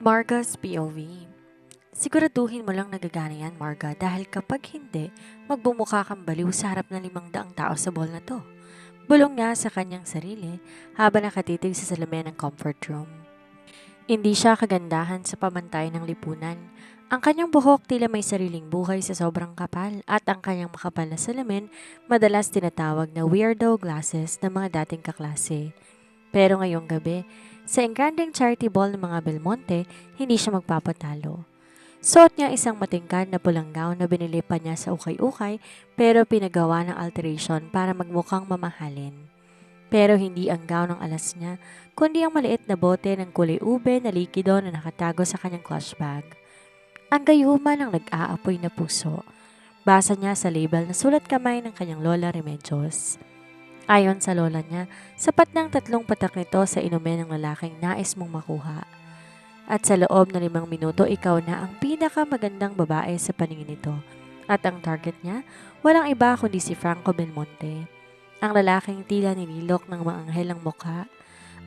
Marga's POV. Siguraduhin mo lang nagagana yan, Marga, dahil kapag hindi, magbumukha kang baliw sa harap ng 500 tao sa ball na to. Bulong niya sa kanyang sarili habang nakatitig sa salamin ng comfort room. Hindi siya kagandahan sa pamantay ng lipunan. Ang kanyang buhok tila may sariling buhay sa sobrang kapal at ang kanyang makapal na salamin madalas tinatawag na weirdo glasses ng mga dating kaklase. Pero ngayong gabi, sa engkandeng charity ball ng mga Belmonte, hindi siya magpapatalo. Suot niya isang matingkad na pulang gown na binili pa niya sa ukay-ukay pero pinagawa ng alteration para magmukhang mamahalin. Pero hindi ang gown ng alas niya, kundi ang maliit na bote ng kulay ube na likido na nakatago sa kanyang clutch bag. Ang gayuma ng nag-aapoy na puso. Basa niya sa label na sulat kamay ng kanyang lola Remedios. Ayon sa lola niya, sapat ng 3 patak nito sa inumin ng lalaking nais mong makuha. At sa loob ng 5 minuto, ikaw na ang pinakamagandang babae sa paningin nito. At ang target niya, walang iba kundi si Franco Belmonte. Ang lalaking tila nililok ng maanghelang mukha.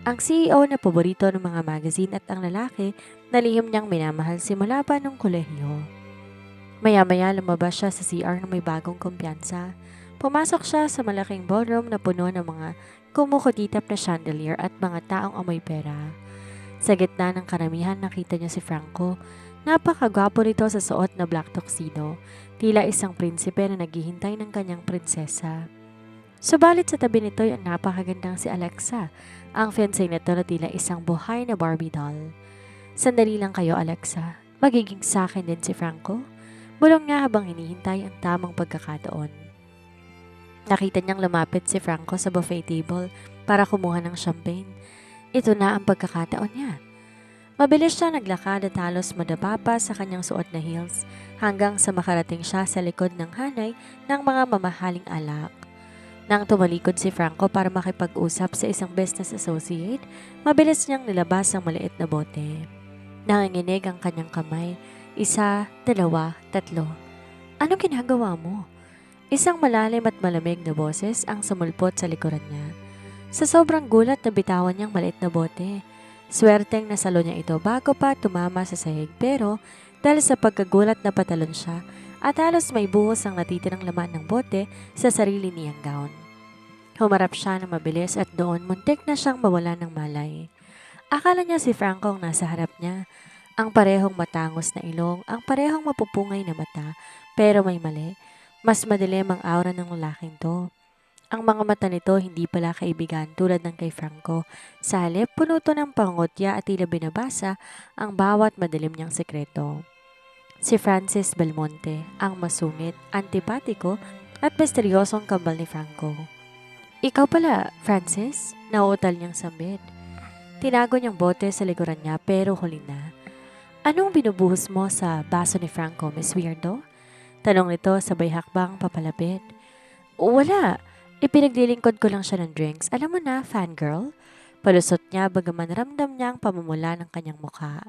Ang CEO na paborito ng mga magazine at ang lalaki na lihim niyang minamahal simula pa nung kolehiyo. Maya-maya lumabas siya sa CR na may bagong kumpiyansa. Pumasok siya sa malaking ballroom na puno ng mga kumukutitap na chandelier at mga taong amoy pera. Sa gitna ng karamihan nakita niya si Franco. Napakagwapo nito sa suot na black tuxedo, tila isang prinsipe na naghihintay ng kanyang prinsesa. Subalit sa tabi nito ay ang napakagandang si Alexa, ang fiancé nito na tila isang buhay na Barbie doll. Sandali lang kayo, Alexa. Magiging sa akin din si Franco? Bulong niya habang hinihintay ang tamang pagkakataon. Nakita niyang lumapit si Franco sa buffet table para kumuha ng champagne. Ito na ang pagkakataon niya. Mabilis siya naglakad at halos madapa pa sa kanyang suot na heels hanggang sa makarating siya sa likod ng hanay ng mga mamahaling alak. Nang tumalikod si Franco para makipag-usap sa isang business associate, mabilis niyang nilabas ang maliit na bote. Nanginginig ang kanyang kamay. 1, 2, 3. Anong ginagawa mo? Isang malalim at malamig na boses ang sumulpot sa likuran niya. Sa sobrang gulat na bitawan niyang maliit na bote. Swerteng nasalo niya ito bago pa tumama sa sahig pero dahil sa pagkagulat na patalon siya at halos may buhos ang natitirang laman ng bote sa sarili niyang gown. Humarap siya ng mabilis at doon muntik na siyang mawala ng malay. Akala niya si Franco ang nasa harap niya. Ang parehong matangos na ilong, ang parehong mapupungay na mata, pero may mali. Mas madilim ang aura ng lalaking to. Ang mga mata nito hindi pala kaibigan tulad ng kay Franco. Sa halip, puno to ng pangotya at tila binabasa ang bawat madilim niyang sekreto. Si Francis Belmonte, ang masungit, antipatiko at misteryosong kambal ni Franco. Ikaw pala, Francis? Nauutal niyang sambit. Tinago niyang bote sa likuran niya pero huli na. Anong binubuhos mo sa baso ni Franco, Miss Weirdo? Tanong nito sabay hakbang papalapit. Wala. Ipinaglilingkod ko lang siya ng drinks. Alam mo na, fangirl? Palusot niya bagaman ramdam niya ang pamumula ng kanyang mukha.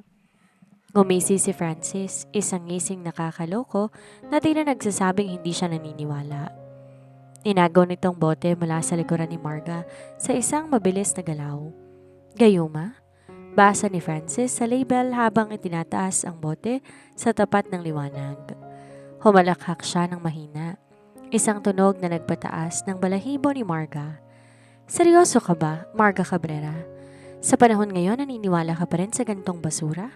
Ngumisi si Francis, isang ngising nakakaloko na tila nagsasabing hindi siya naniniwala. Inagaw nitong bote mula sa likuran ni Marga sa isang mabilis na galaw. Gayuma? Basa ni Francis sa label habang itinataas ang bote sa tapat ng liwanag. Humalakhak siya ng mahina. Isang tunog na nagpataas ng balahibo ni Marga. Seryoso ka ba, Marga Cabrera? Sa panahon ngayon, naniniwala ka pa rin sa gantong basura?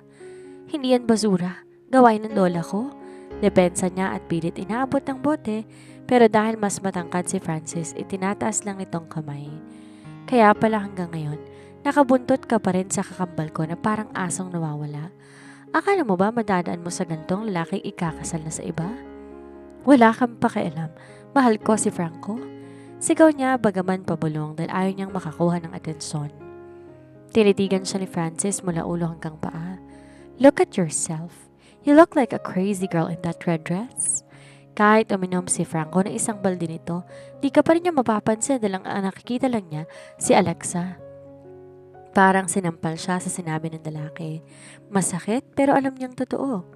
Hindi yan basura. Gawain ng lola ko. Depensa niya at pilit inaabot ng bote, pero dahil mas matangkad si Francis, itinataas lang nitong kamay. Kaya pala hanggang ngayon, nakabuntot ka pa rin sa kakambal ko na parang asong nawawala. Akala mo ba madadaan mo sa gantong lalaking ikakasal na sa iba? Wala kang pakialam. Mahal ko si Franco. Sigaw niya bagaman pabulong dahil ayaw niyang makakuha ng atensyon. Tinitigan siya ni Francis mula ulo hanggang paa. Look at yourself. You look like a crazy girl in that red dress. Kahit uminom si Franco na isang balde nito, di ka pa rin niya mapapansin dahil ang nakikita lang niya si Alexa. Parang sinampal siya sa sinabi ng lalaki. Masakit pero alam niyang totoo.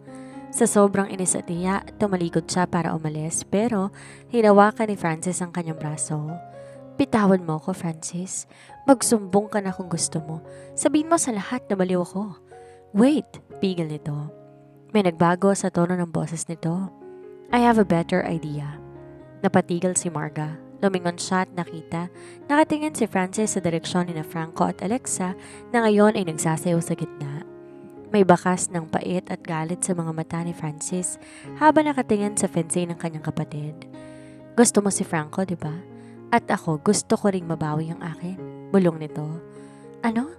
Sa sobrang inis at hiya, tumalikod siya para umalis pero hinawakan ni Francis ang kanyang braso. Bitawan mo ako, Francis. Magsumbong ka na kung gusto mo. Sabihin mo sa lahat na baliw ako. Wait, pigil nito. May nagbago sa tono ng boses nito. I have a better idea. Napatigil si Marga. Lumingon siya at nakita. Nakatingin si Francis sa direksyon ni na Franco at Alexa na ngayon ay nagsasayaw sa gitna. May bakas ng pait at galit sa mga mata ni Francis habang nakatingin sa fiancé ng kanyang kapatid. Gusto mo si Franco, di ba? At ako gusto ko ring mabawi ang akin. Bulong nito. Ano?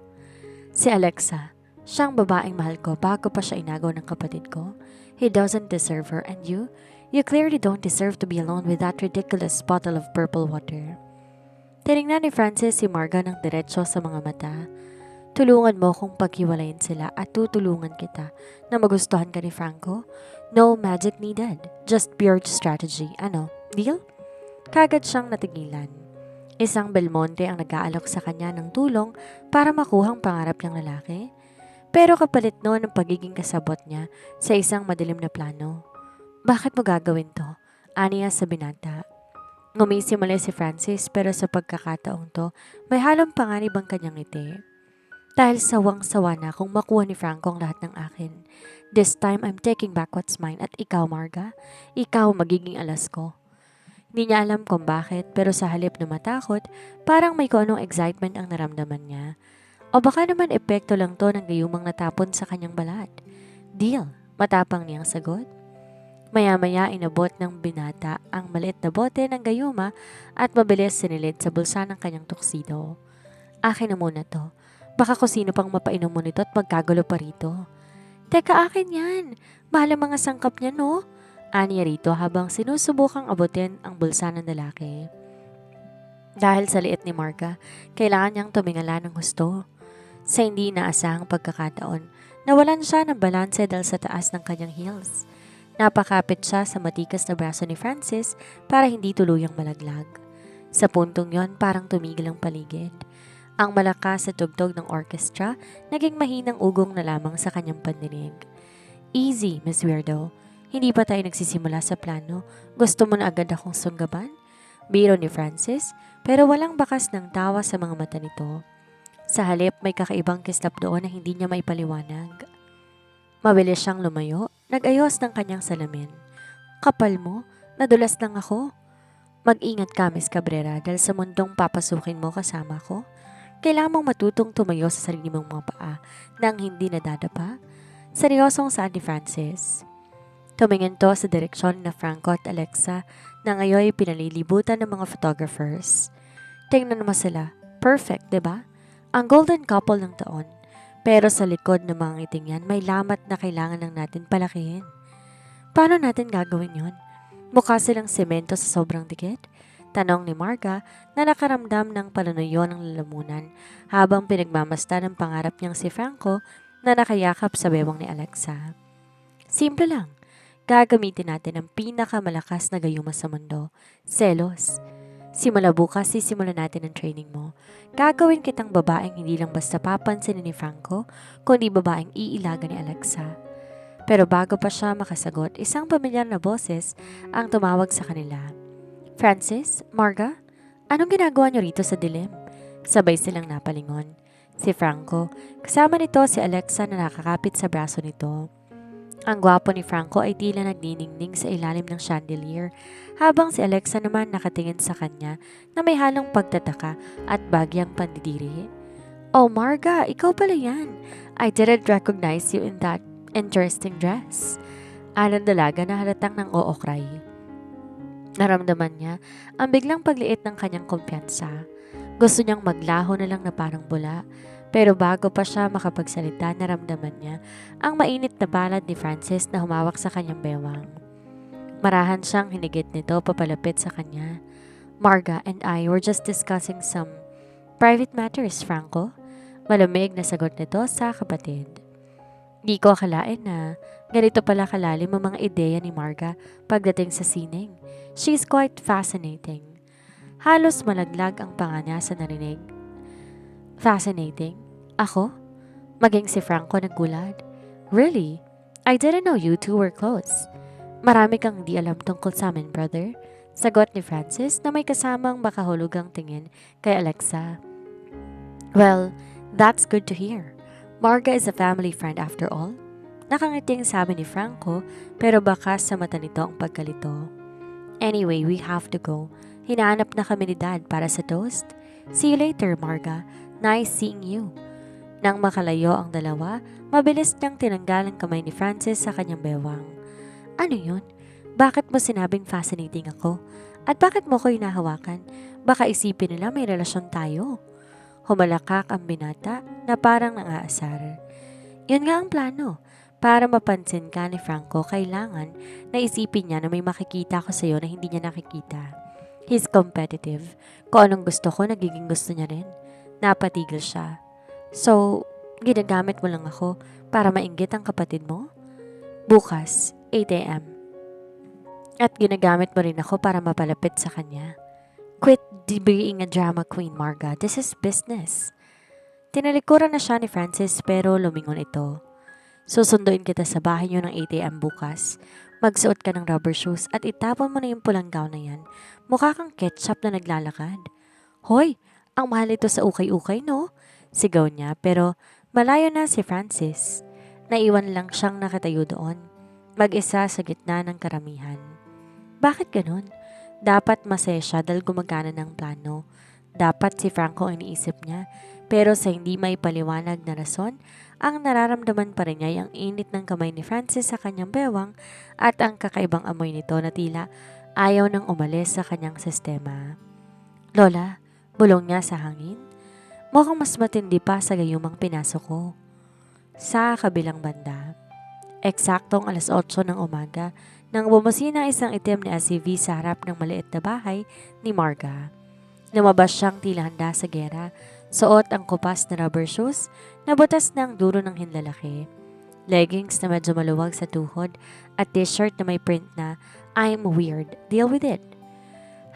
Si Alexa. Siyang babaeng mahal ko bago pa siya inagaw ng kapatid ko. He doesn't deserve her and you? You clearly don't deserve to be alone with that ridiculous bottle of purple water. Tinignan ni Francis si Marga ng diretso sa mga mata. Tulungan mo kung paghiwalayin sila at tutulungan kita na magustuhan ka ni Franco. No magic needed, just pure strategy. Ano, deal? Kagad siyang natigilan. Isang Belmonte ang nag-aalok sa kanya ng tulong para makuhang pangarap niyang lalaki. Pero kapalit noon ang pagiging kasabot niya sa isang madilim na plano. Bakit mo gagawin to? Aniya sa binata. Ngumisi muli si Francis pero sa pagkakataong to, may halong panganib ang kanyang ngiti. Dahil sawang-sawa na kung makuha ni Franco ang lahat ng akin. This time, I'm taking back what's mine at ikaw, Marga. Ikaw magiging alas ko. Hindi niya alam kung bakit pero sa halip na matakot, parang may kung anong excitement ang naramdaman niya. O baka naman epekto lang to ng gayumang natapon sa kanyang balat. Deal, matapang niyang sagot. Maya-maya inabot ng binata ang maliit na bote ng gayuma at mabilis sinilid sa bulsa ng kanyang tuxedo. Akin na muna to. Baka kung sino pang mapainom mo nito at magkagulo pa rito. Teka, akin yan. Mahal ang mga sangkap niya, no? Aniya rito habang sinusubukang abutin ang bulsa ng lalaki. Dahil sa liit ni Marga, kailangan niyang tumingala ng husto. Sa hindi inaasahang pagkakataon, nawalan siya ng balanse dahil sa taas ng kanyang heels. Napakapit siya sa matikas na braso ni Francis para hindi tuluyang malaglag. Sa puntong yon, parang tumigil ang paligid. Ang malakas sa tugtog ng orchestra, naging mahinang ugong na lamang sa kanyang pandinig. Easy, Miss Weirdo. Hindi pa tayo nagsisimula sa plano. Gusto mo na agad akong sunggaban? Biro ni Francis, pero walang bakas ng tawa sa mga mata nito. Sa halip, may kakaibang kislap doon na hindi niya maipaliwanag. Mabilis siyang lumayo, nag-ayos ng kanyang salamin. Kapal mo, nadulas lang ako. Mag-ingat ka, Miss Cabrera, dahil sa mundong papasukin mo kasama ko. Kailangan mong matutong tumayo sa sarili mong mga paa nang hindi nadadapa. Seryosong saan ni Francis. Tumingin to sa direksyon na Franco at Alexa na ngayon pinalilibutan ng mga photographers. Tingnan mo sila. Perfect, diba? Ang golden couple ng taon. Pero sa likod ng mga ngiting yan, may lamat na kailangan lang natin palakihin. Paano natin gagawin yon? Mukha silang semento sa sobrang dikit? Tanong ni Marga na nakaramdam ng panunuyo ng lalamunan habang pinagmamasta ng pangarap niyang si Franco na nakayakap sa bewang ni Alexa. Simple lang. Gagamitin natin ang pinakamalakas na gayuma sa mundo. Selos. Simula bukas, sisimulan natin ang training mo. Gagawin kitang babaeng hindi lang basta papansin ni Franco, kundi babaeng iilaga ni Alexa. Pero bago pa siya makasagot, isang pamilyar na boses ang tumawag sa kanila. Francis? Marga? Anong ginagawa niyo rito sa dilim? Sabay silang napalingon. Si Franco, kasama nito si Alexa na nakakapit sa braso nito. Ang gwapo ni Franco ay tila nagniningning sa ilalim ng chandelier, habang si Alexa naman nakatingin sa kanya na may halong pagtataka at bagyang pandidiri. Oh Marga, ikaw pala yan. I didn't recognize you in that interesting dress. Alang dalaga na halatang ng ookray. Naramdaman niya ang biglang pagliit ng kanyang kumpiyansa. Gusto niyang maglaho na lang na parang bula. Pero bago pa siya makapagsalita, naramdaman niya ang mainit na palad ni Francis na humawak sa kanyang bewang. Marahan siyang hinigit nito papalapit sa kanya. Marga and I were just discussing some private matters, Franco. Malamig na sagot nito sa kapatid. Di ko akalain na ganito pala kalalim ang mga ideya ni Marga pagdating sa sining. She's quite fascinating. Halos malaglag ang panga niya sa narinig. Fascinating? Ako? Maging si Franco naggulat. Really? I didn't know you two were close. Marami kang di alam tungkol sa amin, brother. Sagot ni Francis na may kasamang makahulugang tingin kay Alexa. Well, that's good to hear. Marga is a family friend after all. Nakangiting sabi ni Franco pero baka sa mata nito ang pagkalito. Anyway, we have to go. Hinahanap na kami ni Dad para sa toast. See you later, Marga. Nice seeing you. Nang makalayo ang dalawa, mabilis niyang tinanggal ang kamay ni Francis sa kanyang bewang. Ano yun? Bakit mo sinabing fascinating ako? At bakit mo ko hinahawakan? Baka isipin nila may relasyon tayo. Humalakak ang binata na parang nangaasar. Yun nga ang plano. Para mapansin ka ni Franco, kailangan na isipin niya na may makikita ko sa'yo na hindi niya nakikita. He's competitive. Kung anong gusto ko, nagiging gusto niya rin. Napatigil siya. So, ginagamit mo lang ako para mainggit ang kapatid mo? Bukas, 8 a.m. At ginagamit mo rin ako para mapalapit sa kanya. Quit being a drama queen, Marga. This is business. Tinalikuran na siya ni Francis pero lumingon ito. Susunduin kita sa bahay niyo ng 8 a.m. bukas. Magsuot ka ng rubber shoes at itapon mo na yung pulang gown na yan. Mukha kang ketchup na naglalakad. Hoy, ang mahal ito sa ukay-ukay, no? Sigaw niya pero malayo na si Francis. Naiwan lang siyang nakatayo doon. Mag-isa sa gitna ng karamihan. Bakit ganun? Dapat masaya siya dahil gumagana ng plano. Dapat si Franco ang iniisip niya. Pero sa hindi may paliwanag na rason, ang nararamdaman pa rin niya ang init ng kamay ni Francis sa kanyang bewang at ang kakaibang amoy nito na tila ayaw nang umalis sa kanyang sistema. Lola, bulong niya sa hangin. Mukhang mas matindi pa sa gayumang pinasok ko. Sa kabilang banda, eksaktong alas 8 ng umaga nang bumusina isang itim na SUV sa harap ng maliit na bahay ni Marga. Lumabas siyang tila handa sa gera. Suot ang kupas na rubber shoes na butas ng duro ng hinlalaki. Leggings na medyo maluwag sa tuhod at t-shirt na may print na I'm weird, deal with it.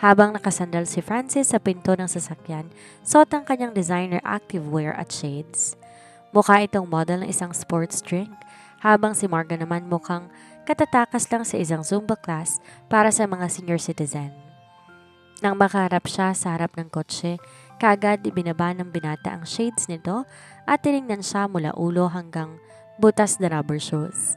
Habang nakasandal si Francis sa pinto ng sasakyan, suot ang kanyang designer activewear at shades. Mukha itong model ng isang sports drink, habang si Marga naman mukhang katatakas lang sa isang Zumba class para sa mga senior citizen. Nang makaharap siya sa harap ng kotse, kagad ibinaba ng binata ang shades nito at tinignan siya mula ulo hanggang butas na rubber shoes.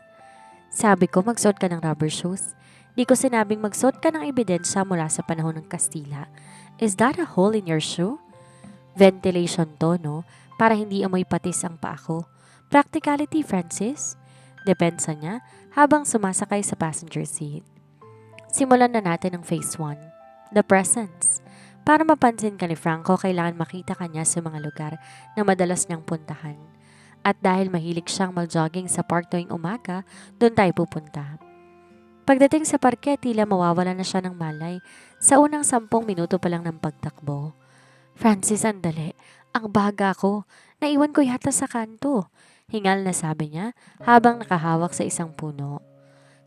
Sabi ko magsuot ka ng rubber shoes. Di ko sinabing magsuot ka ng ebidensya mula sa panahon ng Kastila. Is that a hole in your shoe? Ventilation to, no? Para hindi amoy patis ang paa ko. Practicality, Francis? Depensa niya habang sumasakay sa passenger seat. Simulan na natin ang phase 1. The presence. Para mapansin ka ni Franco, kailangan makita ka niya sa mga lugar na madalas niyang puntahan. At dahil mahilig siyang mag-jogging sa park tuwing umaga, doon tayo pupunta. Pagdating sa parke, tila mawawala na siya ng malay sa unang 10 minuto pa lang ng pagtakbo. Francis, andali. Ang baga ko. Naiwan ko yata sa kanto. Hingal na sabi niya habang nakahawak sa isang puno.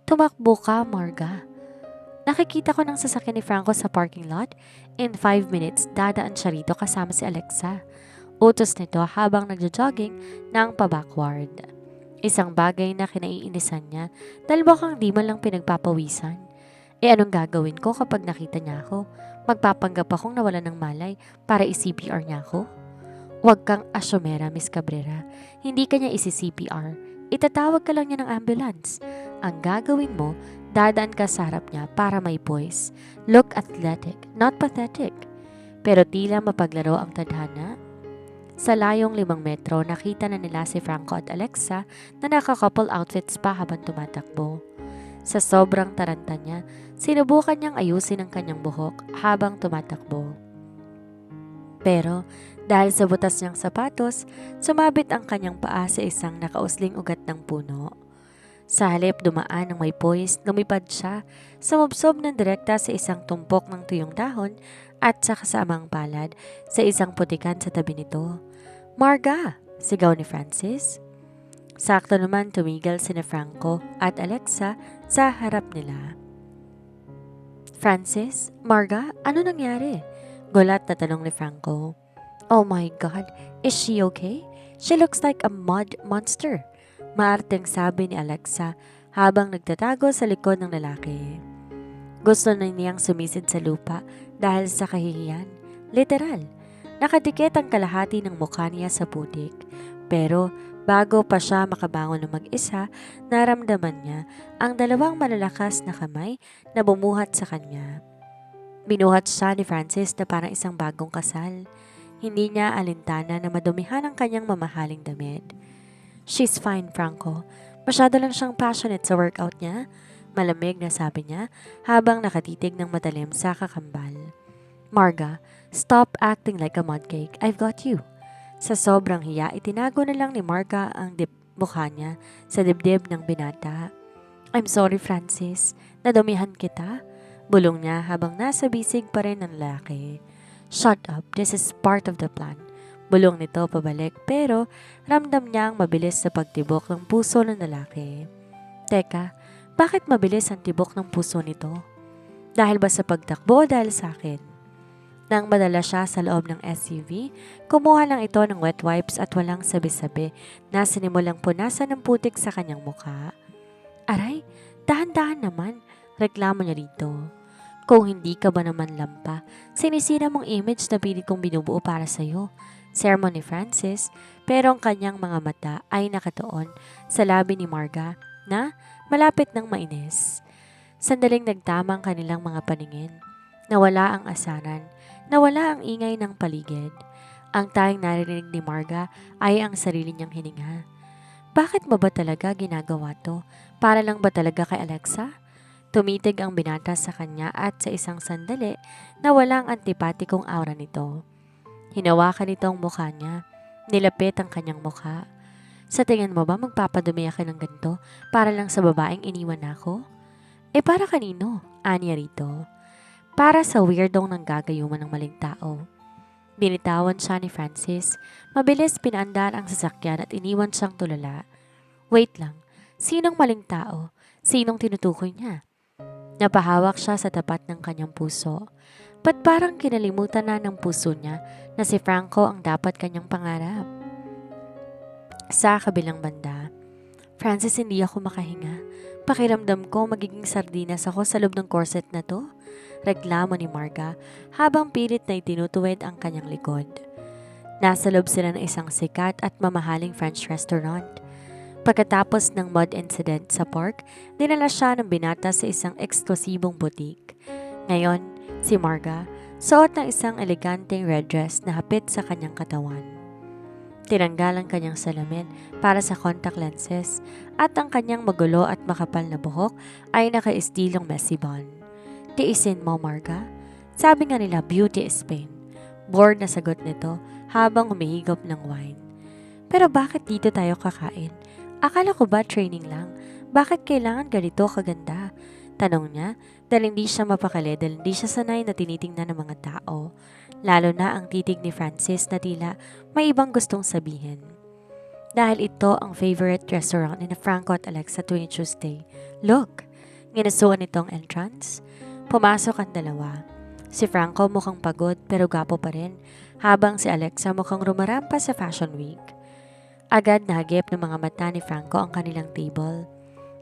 Tumakbo ka, Marga. Nakikita ko ng sasakyan ni Franco sa parking lot. In 5 minutes, dadaan siya rito kasama si Alexa. Utos nito habang nagjo-jogging ng pa-backward. Isang bagay na kinaiinisan niya dahil mukhang di man lang pinagpapawisan. Anong gagawin ko kapag nakita niya ako? Magpapanggap akong nawala ng malay para i-CPR niya ako? Huwag kang asyomera, Miss Cabrera. Hindi ka niya isi-CPR. Itatawag ka lang niya ng ambulance. Ang gagawin mo, dadaan ka sa harap niya para may poise. Look athletic, not pathetic. Pero tila mapaglaro ang tadhana. Sa layong 5 metro, nakita na nila si Franco at Alexa na naka-couple outfits pa habang tumatakbo. Sa sobrang taranta niya, sinubukan niyang ayusin ang kanyang buhok habang tumatakbo. Pero dahil sa butas niyang sapatos, sumabit ang kanyang paa sa isang nakausling ugat ng puno. Sa halip dumaan ng may poise, lumipad siya, sumubsob ng direkta sa isang tumpok ng tuyong dahon at sa kasamang palad sa isang putikan sa tabi nito. Marga! Sigaw ni Francis. Sakto naman tumigil sina Franco at Alexa sa harap nila. Francis? Marga? Ano nangyari? Gulat na tanong ni Franco. Oh my God, is she okay? She looks like a mud monster. Maarteng sabi ni Alexa habang nagtatago sa likod ng lalaki. Gusto na niyang sumisid sa lupa dahil sa kahihiyan. Literal, nakadikit ang kalahati ng mukha niya sa putik. Pero Bago pa siya makabangon ng mag-isa, naramdaman niya ang dalawang malalakas na kamay na bumuhat sa kanya. Binuhat siya ni Francis na parang isang bagong kasal. Hindi niya alintana na madumihan ang kanyang mamahaling damit. "She's fine, Franco. Masyado lang siyang passionate sa workout niya." Malamig na sabi niya habang nakatitig ng matalim sa kakambal. "Marga, stop acting like a mudcake. I've got you." Sa sobrang hiya, itinago na lang ni Marga ang mukha niya sa dibdib ng binata. "I'm sorry, Francis. Nadumihan kita." Bulong niya habang nasa bisig pa rin ng lalaki. "Shut up. This is part of the plan." Bulong nito pabalik pero ramdam niya ang mabilis sa pagtibok ng puso ng lalaki. "Teka, bakit mabilis ang tibok ng puso nito? Dahil ba sa pagtakbo o dahil sa akin?" Nang madala siya sa loob ng SUV, kumuha lang ito ng wet wipes at walang sabi-sabi na sinimulang punasan ng putik sa kanyang mukha. "Aray, dahan-dahan naman," reklamo niya dito. "Kung hindi ka ba naman lampa, sinisira mong image na pilit kong binubuo para sa'yo." Sermon ni Francis, pero ang kanyang mga mata ay nakatuon sa labi ni Marga na malapit ng mainis. Sandaling nagtama ang kanilang mga paningin. Nawala ang asaran, nawala ang ingay ng paligid. Ang tanging narinig ni Marga ay ang sarili niyang hininga. Bakit mo ba talaga ginagawa to? Para lang ba talaga kay Alexa? Tumitig ang binata sa kanya at sa isang sandali nawala ang antipatikong aura nito. Hinawakan nito ang mukha niya. Nilapit ang kanyang mukha. "Sa tingin mo ba magpapadumi ako ng ganito para lang sa babaeng iniwan ako?" Para kanino?" Anya rito. "Para sa weirdong nanggagayuman ng maling tao." Binitawan siya ni Francis. Mabilis pinaandar ang sasakyan at iniwan siyang tulala. "Wait lang. Sinong maling tao? Sinong tinutukoy niya?" Napahawak siya sa tapat ng kanyang puso. Ba't parang kinalimutan na ng puso niya na si Franco ang dapat kanyang pangarap? Sa kabilang banda, "Francis, hindi ako makahinga. Pakiramdam ko magiging sardinas ako sa loob ng corset na to." Reklamo ni Marga habang pilit na itinutuwid ang kanyang likod. Nasa loob sila ng isang sikat at mamahaling French restaurant. Pagkatapos ng mud incident sa park, dinala siya ng binata sa isang eksklusibong boutique. Ngayon, si Marga, suot ng isang eleganteng red dress na hapit sa kanyang katawan. Tinanggal ang kanyang salamin para sa contact lenses at ang kanyang magulo at makapal na buhok ay naka-estilong messy bun. "Tiisin mo, Marga." Sabi nga nila, beauty is pain. Bored na sagot nito habang humihigop ng wine. "Pero bakit dito tayo kakain? Akala ko ba training lang? Bakit kailangan ganito kaganda?" Tanong niya dahil hindi siya mapakali dahil hindi siya sanay na tinitingnan ng mga tao. Lalo na ang titig ni Francis na tila may ibang gustong sabihin. Dahil ito ang favorite restaurant ni Franco at Alexa tuwing Tuesday. "Look!" Ginasuan nitong entrance. Pumasok ang dalawa. Si Franco mukhang pagod pero gapo pa rin, habang si Alexa mukhang rumarampa sa Fashion Week. Agad nahagip ng mga mata ni Franco ang kanilang table.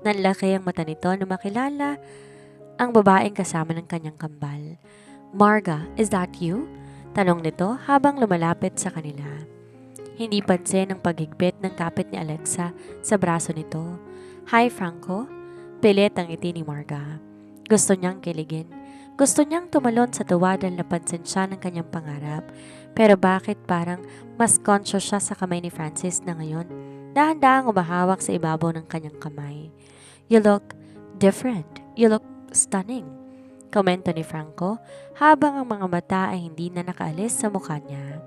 Nanlaki ang mata nito na makilala ang babaeng kasama ng kanyang kambal. "Marga, is that you?" Tanong nito habang lumalapit sa kanila. Hindi pansin ang paghigpit ng kapit ni Alexa sa braso nito. "Hi, Franco." Pilit ang ngiti ni Marga. Gusto niyang kiligin. Gusto niyang tumalon sa tuwa dahil napansin siya ng kanyang pangarap. Pero bakit parang mas conscious siya sa kamay ni Francis na ngayon? Dahan-dahang umahawak sa ibabaw ng kanyang kamay. "You look different. You look stunning." Komento ni Franco habang ang mga mata ay hindi na nakaalis sa mukha niya.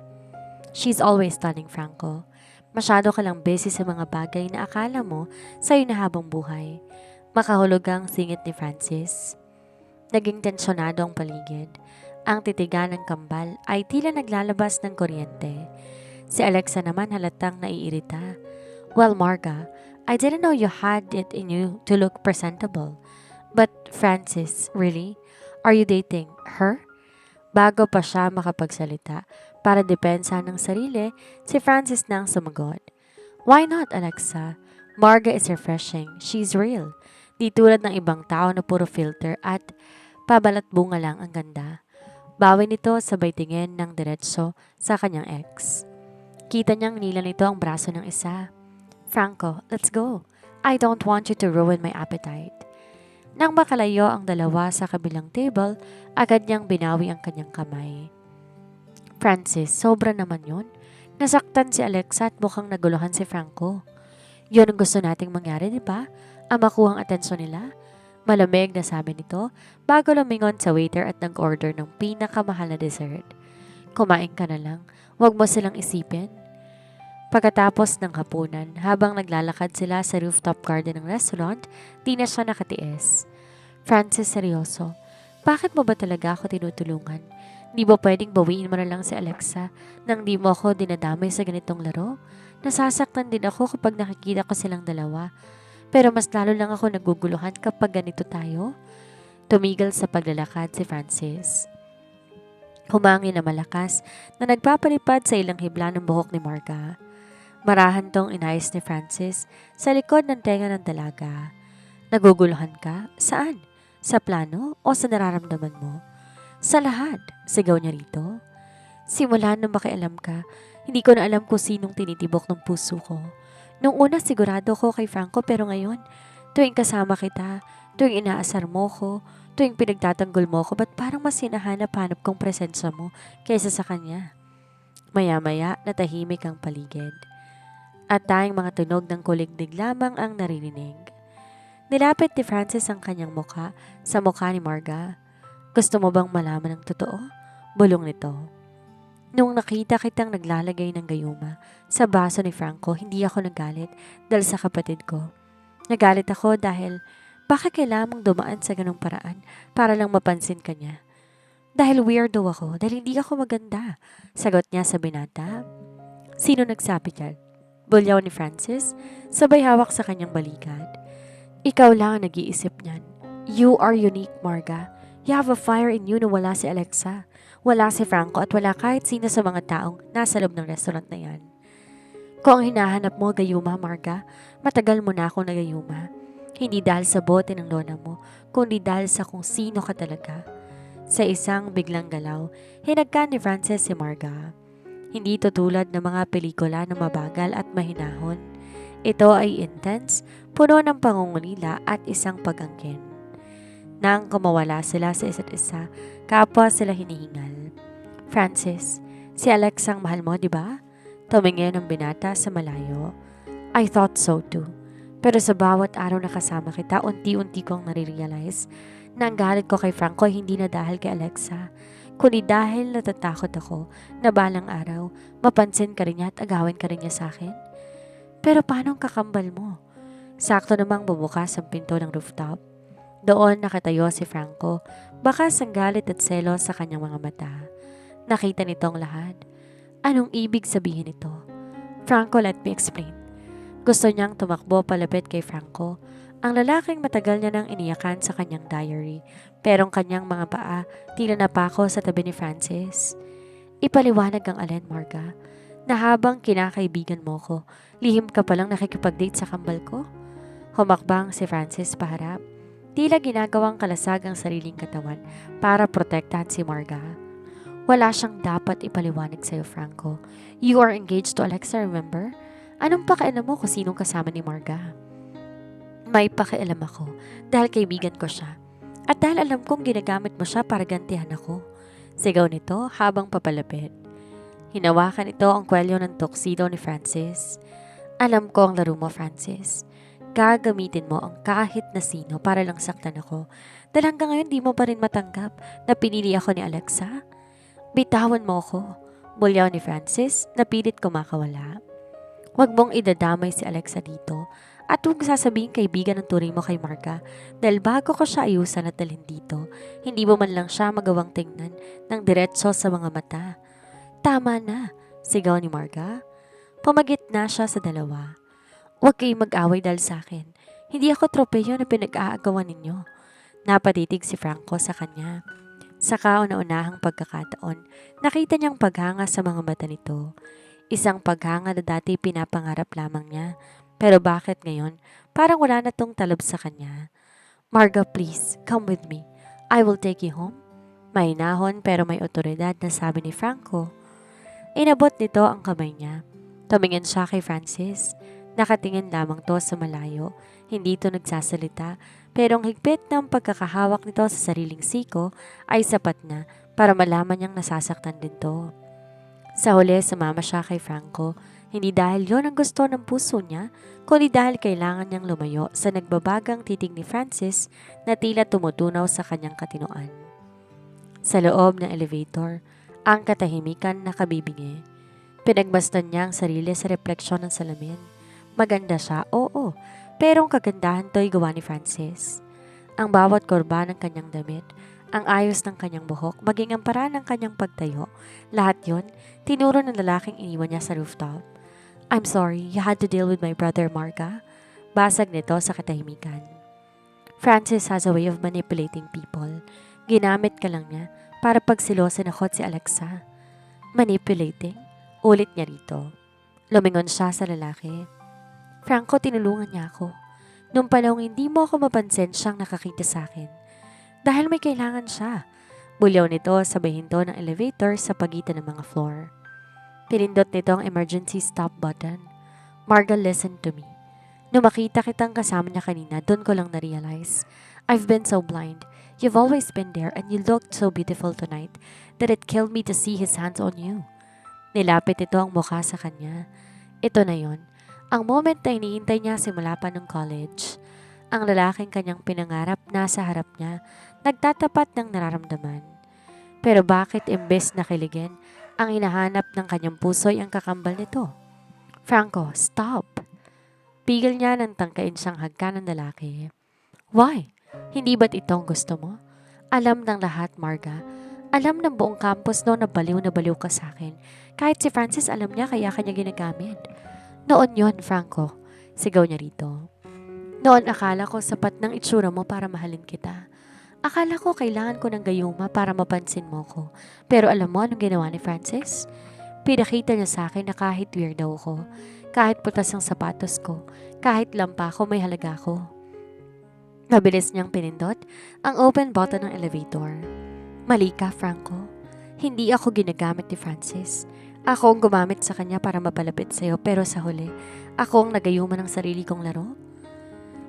"She's always stunning, Franco. Masyado ka lang busy sa mga bagay na akala mo sa'yo na habang buhay." Makahulugang singit ni Francis. Naging tensyonado ang paligid. Ang titigan ng kambal ay tila naglalabas ng kuryente. Si Alexa naman halatang naiirita. "Well, Marga, I didn't know you had it in you to look presentable. But Francis, really? Are you dating her?" Bago pa siya makapagsalita para depensa ng sarili, si Francis nang sumagot. "Why not, Alexa? Marga is refreshing. She's real. Di tulad ng ibang tao na puro filter at pabalat bunga lang ang ganda." Bawi nito sabay tingin ng diretso sa kanyang ex. Kita niyang nila nito ang braso ng isa. Franco, let's go. I don't want you to ruin my appetite. Nang makalayo ang dalawa sa kabilang table, agad niyang binawi ang kanyang kamay. Francis, sobra naman yun. Nasaktan si Alexa at mukhang naguluhan si Franco. Yun ang gusto nating mangyari, di ba? Ang makuha ang atensyon nila. Malamig na sabi nito bago lumingon sa waiter at nag-order ng pinakamahal na dessert. Kumain ka na lang. Huwag mo silang isipin. Pagkatapos ng hapunan, habang naglalakad sila sa rooftop garden ng restaurant, di na siya nakatiis. Francis, seryoso. Bakit mo ba talaga ako tinutulungan? Di ba pwedeng bawiin mo na lang si Alexa nang di mo ako dinadamay sa ganitong laro? Nasasaktan din ako kapag nakikita ko silang dalawa. Pero mas lalo lang ako naguguluhan kapag ganito tayo. Tumigil sa paglalakad si Francis. Humangin na malakas na nagpapalipad sa ilang hibla ng buhok ni Marga. Marahan tong inayos ni Francis sa likod ng tenga ng dalaga. Naguguluhan ka? Saan? Sa plano o sa nararamdaman mo? Sa lahat, sigaw niya rito. Simula nung makialam ka, hindi ko na alam kung sinong tinitibok ng puso ko. Nung una sigurado ko kay Franco pero ngayon, tuwing kasama kita, tuwing inaasar mo ko, tuwing pinagtatanggol mo ko, ba't parang mas hinahanap-hanap kong presensya mo kaysa sa kanya? Maya-maya, natahimik ang paligid. At tayong mga tunog ng kuligdig lamang ang naririnig. Nilapit ni Francis ang kanyang muka sa mukha ni Marga. Gusto mo bang malaman ang totoo? Bulong nito. Nung nakita kitang naglalagay ng gayuma sa baso ni Franco, hindi ako nagalit dahil sa kapatid ko. Nagalit ako dahil bakit kailangang dumaan sa ganong paraan para lang mapansin ka niya? Dahil weirdo ako, dahil hindi ako maganda. Sagot niya sa binata. Sino nagsabi dyan? Bulyaw ni Francis, sabay hawak sa kanyang balikat. Ikaw lang ang nag-iisip niyan. You are unique, Marga. You have a fire in you na wala si Alexa. Wala si Franco at wala kahit sino sa mga taong nasa loob ng restaurant na yan. Kung ang hinahanap mo, gayuma, Marga, matagal mo na akong nagayuma. Hindi dahil sa bote ng lona mo, kundi dahil sa kung sino ka talaga. Sa isang biglang galaw, hinagkan ni Francis si Marga. Hindi ito tulad ng mga pelikula na mabagal at mahinahon. Ito ay intense, puno ng pangungulila at isang pag-angkin. Nang kumawala sila sa isa't isa, kapwa sila hinihingal. Francis, si Alex ang mahal mo, di ba? Tumingin ang binata sa malayo. I thought so too. Pero sa bawat araw na kasama kita, unti-unti kong nare-realize na ang galit ko kay Franco ay hindi na dahil kay Alexa, kundi dahil natatakot ako na balang araw, mapansin ka rin niya at agawin ka rin niya sa akin. Pero paano ang kakambal mo? Sakto namang bubukas ang pinto ng rooftop. Doon nakatayo si Franco, bakas ang galit at selos sa kanyang mga mata. Nakita nitong lahat. Anong ibig sabihin nito? Franco, let me explain. Gusto niyang tumakbo palapit kay Franco. Ang lalaking matagal niya nang iniyakan sa kanyang diary, pero ang kanyang mga paa tila napako sa tabi ni Francis. Ipaliwanag ang alin, Marga, na habang kinakaibigan mo ko, lihim ka palang nakikipag-date sa kambal ko? Humakbang si Francis paharap. Tila ginagawang kalasag ang sariling katawan para protektahan si Marga. Wala siyang dapat ipaliwanag sa'yo, Franco. You are engaged to Alexa, remember? Anong pakialam mo kung sinong kasama ni Marga? May pakialam ako dahil kaibigan ko siya. At dahil alam kong ginagamit mo siya para gantihan ako. Sigaw nito habang papalapit. Hinawakan ito ang kwelyo ng tuxedo ni Francis. Alam ko ang laro mo, Francis. Gagamitin mo ang kahit na sino para lang saktan ako. Dahil hanggang ngayon di mo pa rin matanggap na pinili ako ni Alexa. Bitawan mo ako. Bulyaw ni Francis na pilit kumakawala. Huwag mong idadamay si Alexa dito at huwag sasabihin kaibigan ng turing mo kay Marga dahil bago ko siya ayusan at dalhin dito, hindi mo man lang siya magawang tingnan ng diretso sa mga mata. Tama na, sigaw ni Marga. Pumagit na siya sa dalawa. Huwag kayong mag-away dahil sa akin. Hindi ako tropeyo na pinag-aagawan ninyo. Napatitig si Franco sa kanya. Sa kauna-unahang pagkakataon, nakita niyang paghanga sa mga mata nito. Isang paghanga na dati pinapangarap lamang niya. Pero bakit ngayon, parang wala na tong talab sa kanya. Marga, please, come with me. I will take you home. Mahinahon pero may otoridad na sabi ni Franco. Inabot nito ang kamay niya. Tumingin siya kay Francis. Nakatingin lamang to sa malayo, hindi to nagsasalita, pero ang higpit ng pagkakahawak nito sa sariling siko ay sapat na para malaman niyang nasasaktan din to. Sa huli, sumama siya kay Franco, hindi dahil yon ang gusto ng puso niya, kundi dahil kailangan niyang lumayo sa nagbabagang titig ni Francis na tila tumutunaw sa kanyang katinoan. Sa loob ng elevator, ang katahimikan nakabibingi. Pinagmasdan niya ang sarili sa refleksyon ng salamin. Maganda siya, oo, pero ang kagandahan to'y gawa ni Francis. Ang bawat kurba ng kanyang damit, ang ayos ng kanyang buhok, maging ang paraan ng kanyang pagtayo, lahat yon tinuro ng lalaking iniwan niya sa rooftop. I'm sorry, you had to deal with my brother, Marga. Basag nito sa katahimikan. Francis has a way of manipulating people. Ginamit ka lang niya para pagsilosin ako at si Alexa. Manipulating? Ulit niya rito. Lumingon siya sa lalaki. Franco, tinulungan niya ako. Nung panahong hindi mo ako mapansin siyang nakakita sa akin. Dahil may kailangan siya. Bulyaw nito sa bahinto ng elevator sa pagitan ng mga floor. Pinindot nito ang emergency stop button. Marga, listen to me. Nung makita kitang kasama niya kanina, doon ko lang na-realize. I've been so blind. You've always been there and you looked so beautiful tonight that it killed me to see his hands on you. Nilapit ito ang mukha sa kanya. Ito na yon. Ang moment na hinihintay niya simula pa nung college. Ang lalaking kanyang pinangarap nasa harap niya, nagtatapat ng nararamdaman. Pero bakit imbes na kiligin, ang hinahanap ng kanyang puso ay ang kakambal nito? Franco, stop! Pigil niya nang tangkain siyang hagkan ng lalaki. Why? Hindi ba't ito ang gusto mo? Alam ng lahat, Marga. Alam ng buong campus no na baliw ka sa akin. Kahit si Francis alam niya kaya kanya ginagamit. Noon yon, Franco. Sigaw niya rito. Noon akala ko sapat ng itsura mo para mahalin kita. Akala ko kailangan ko ng gayuma para mapansin mo ko. Pero alam mo anong ginawa ni Francis? Pinakita niya sa akin na kahit weirdo ko, kahit putas ang sapatos ko, kahit lampa ko may halaga ko. Mabilis niyang pinindot ang open button ng elevator. Mali ka, Franco. Hindi ako ginagamit ni Francis. Ako ang gumamit sa kanya para mapalapit sa'yo pero sa huli, ako ang nagayuma ng sarili kong laro.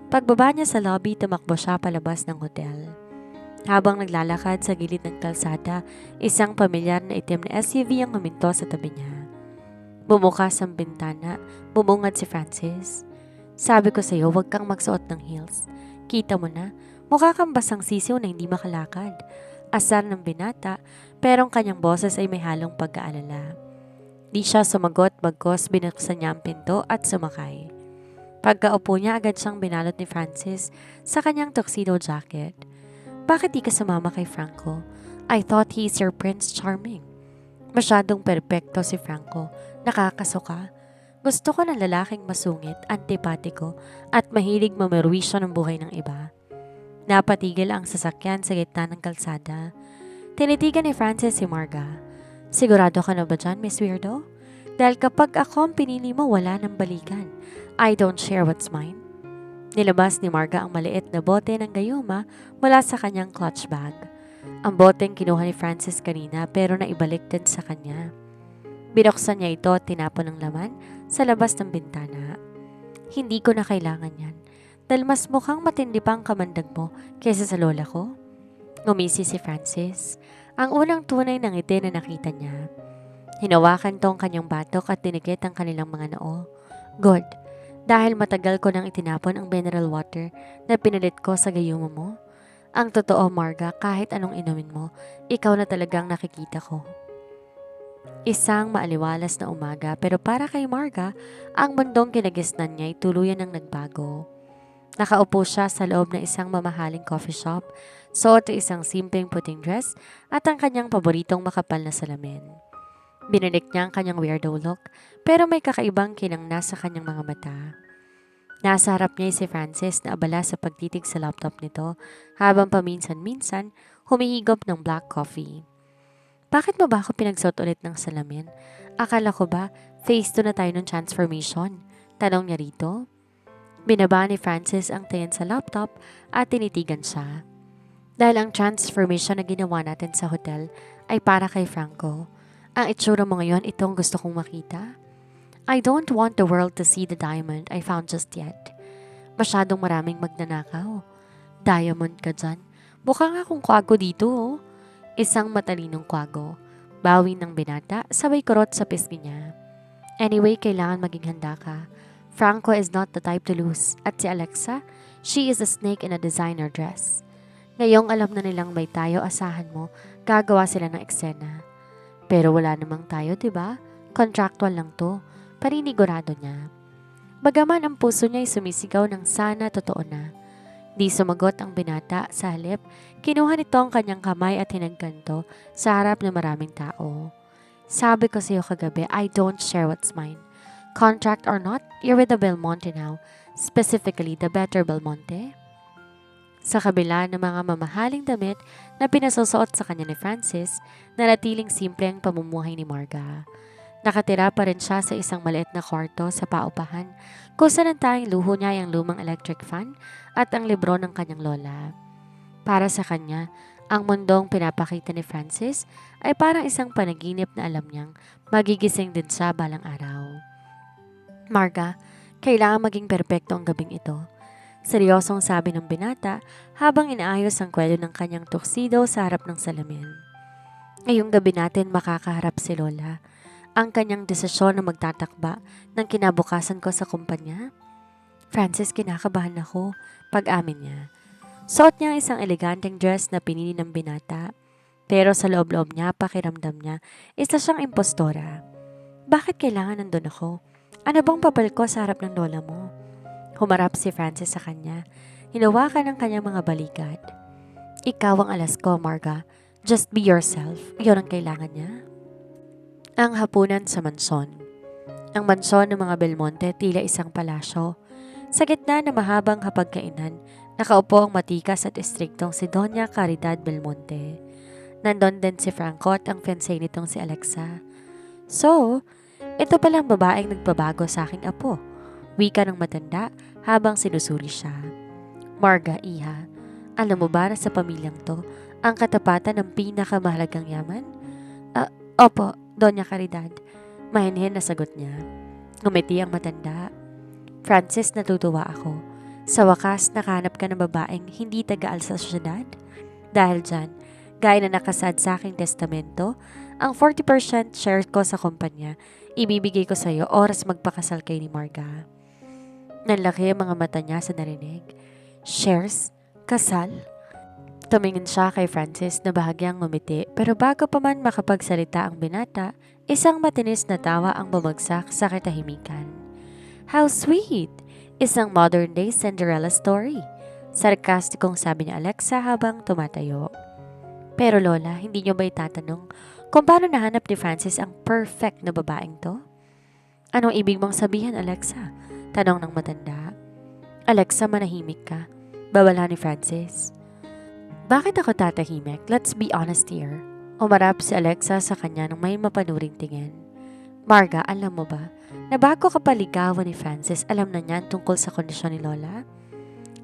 Pagbaba niya sa lobby, tumakbo siya palabas ng hotel. Habang naglalakad sa gilid ng kalsada, isang pamilyar na itim na SUV ang huminto sa tabi niya. Bumukas ang bintana, bumungad si Francis. Sabi ko sa'yo, huwag kang magsuot ng heels. Kita mo na, mukha kang basang sisiw na hindi makalakad. Asar ng binata, pero ang kanyang boses ay may halong pagkaalala. Di siya sumagot bagkos binuksan niya ang pinto at sumakay. Pagkaupo niya agad siyang binalot ni Francis sa kanyang tuxedo jacket. Bakit di ka sumama kay Franco? I thought he's your Prince Charming. Masyadong perpekto si Franco. Nakakasuka. Gusto ko ng lalaking masungit, antipatiko at mahilig mamerwisyo ng buhay ng iba. Napatigil ang sasakyan sa gitna ng kalsada. Tinitigan ni Francis si Marga. Sigurado ka na ba dyan, Miss Weirdo? Dahil kapag ako ang pinili mo, wala nang balikan. I don't share what's mine. Nilabas ni Marga ang maliit na bote ng gayuma mula sa kanyang clutch bag. Ang boteng kinuha ni Francis kanina pero naibalik din sa kanya. Binuksan niya ito at tinapon ng laman sa labas ng bintana. Hindi ko na kailangan yan. Dahil mas mukhang matindi pa ang kamandag mo kaysa sa lola ko. Ngumisi si Francis. Ang unang tunay ng ngiti na nakita niya. Hinawakan tong kanyang batok at dinigit ang kanilang mga noo. Good. Dahil matagal ko nang itinapon ang mineral water na pinalit ko sa gayuma mo. Ang totoo, Marga, kahit anong inumin mo, ikaw na talagang nakikita ko. Isang maaliwalas na umaga pero para kay Marga, ang mundong kinagisnan niya ay tuluyan ng nagbago. Nakaupo siya sa loob ng isang mamahaling coffee shop, suot ang isang simpleng puting dress at ang kanyang paboritong makapal na salamin. Binalik niya ang kanyang weirdo look pero may kakaibang kinangna sa kanyang mga mata. Nasa harap niya si Francis na abala sa pagtitig sa laptop nito habang paminsan-minsan humihigop ng black coffee. Bakit mo ba ako pinagsuot ulit ng salamin? Akala ko ba phase 2 na tayo ng transformation? Tanong niya rito. Binaba ni Francis ang tingin sa laptop at tinitigan siya. Dahil ang transformation na ginawa natin sa hotel ay para kay Franco. Ang itsura mo ngayon, itong gusto kong makita. I don't want the world to see the diamond I found just yet. Masyadong maraming magnanakaw. Diamond ka dyan. Mukha nga akong kwago dito oh. Isang matalinong kwago. Bawi ng binata, sabay kurot sa pisngi niya. Anyway, kailangan maging handa ka. Franco is not the type to lose. At si Alexa, she is a snake in a designer dress. Ngayong alam na nilang may tayo, asahan mo, gagawa sila ng eksena. Pero wala namang tayo, diba? Contractual lang to. Paninigurado niya. Bagaman ang puso niya ay sumisigaw ng sana totoo na. Di sumagot ang binata, sa halip, kinuha nito ang kanyang kamay at hinagkanto sa harap ng maraming tao. Sabi ko sa iyo kagabi, I don't share what's mine. Contract or not, you're with the Belmonte now, specifically the better Belmonte. Sa kabila ng mga mamahaling damit na pinasusuot sa kanya ni Francis, nanatiling simple ang pamumuhay ni Marga. Nakatira pa rin siya sa isang maliit na kwarto sa paupahan kung saan ang tanging luho niya ay ang lumang electric fan at ang libro ng kanyang lola. Para sa kanya, ang mundong pinapakita ni Francis ay parang isang panaginip na alam niyang magigising din siya balang araw. Marga, kailangan maging perpekto ang gabing ito. Seryosong sabi ng binata habang inaayos ang kwelyo ng kanyang tuxedo sa harap ng salamin. Ngayong gabi natin makakaharap si Lola. Ang kanyang desisyon na magtatakba ng kinabukasan ko sa kumpanya. Francis, kinakabahan ako, pag-amin niya. Suot niya ang isang eleganteng dress na pinili ng binata. Pero sa loob-loob niya, pakiramdam niya, isa siyang impostora. Bakit kailangan nandun ako? Ano bang papel ko sa harap ng lola mo? Humarap si Francis sa kanya. Hinawakan ang kanyang mga balikat. Ikaw ang alas ko, Marga. Just be yourself. Iyon ang kailangan niya. Ang hapunan sa mansyon. Ang mansyon ng mga Belmonte tila isang palasyo. Sa gitna ng mahabang hapagkainan, nakaupo ang matikas at istriktong si Doña Caridad Belmonte. Nandun din si Franco at ang fiancé nitong si Alexa. So, ito palang babaeng nagbabago sa aking apo. Wika ng matanda habang sinusuri siya. Marga, iha, alam mo ba na sa pamilyang to, ang katapatan ng pinakamahalagang yaman? Opo, Doña Caridad. Mahinhin na sagot niya. Ngumiti ang matanda. Francis, natutuwa ako. Sa wakas, nakahanap ka ng babaeng hindi tagaan sa syudad. Dahil dyan, gaya na nakasad sa aking testamento, ang 40% share ko sa kumpanya, ibibigay ko sa iyo oras magpakasal kay ni Marga. Nanlaki ang mga mata niya sa narinig. Shares? Kasal? Tumingin siya kay Francis na bahagyang ngumiti pero bago pa man makapagsalita ang binata, isang matinis na tawa ang bumagsak sa katahimikan. How sweet! Isang modern-day Cinderella story. Sarkastikong sabi ni Alexa habang tumatayo. Pero Lola, hindi niyo ba itatanong kung paano nahanap ni Francis ang perfect na babaeng to? Anong ibig mong sabihin, Alexa? Tanong ng matanda. Alexa, manahimik ka. Babala ni Francis. Bakit ako tatahimik? Let's be honest here. Umarap si Alexa sa kanya nang may mapanuring tingin. Marga, alam mo ba, na bago ka paligawan ni Francis, alam na niya tungkol sa kondisyon ni Lola?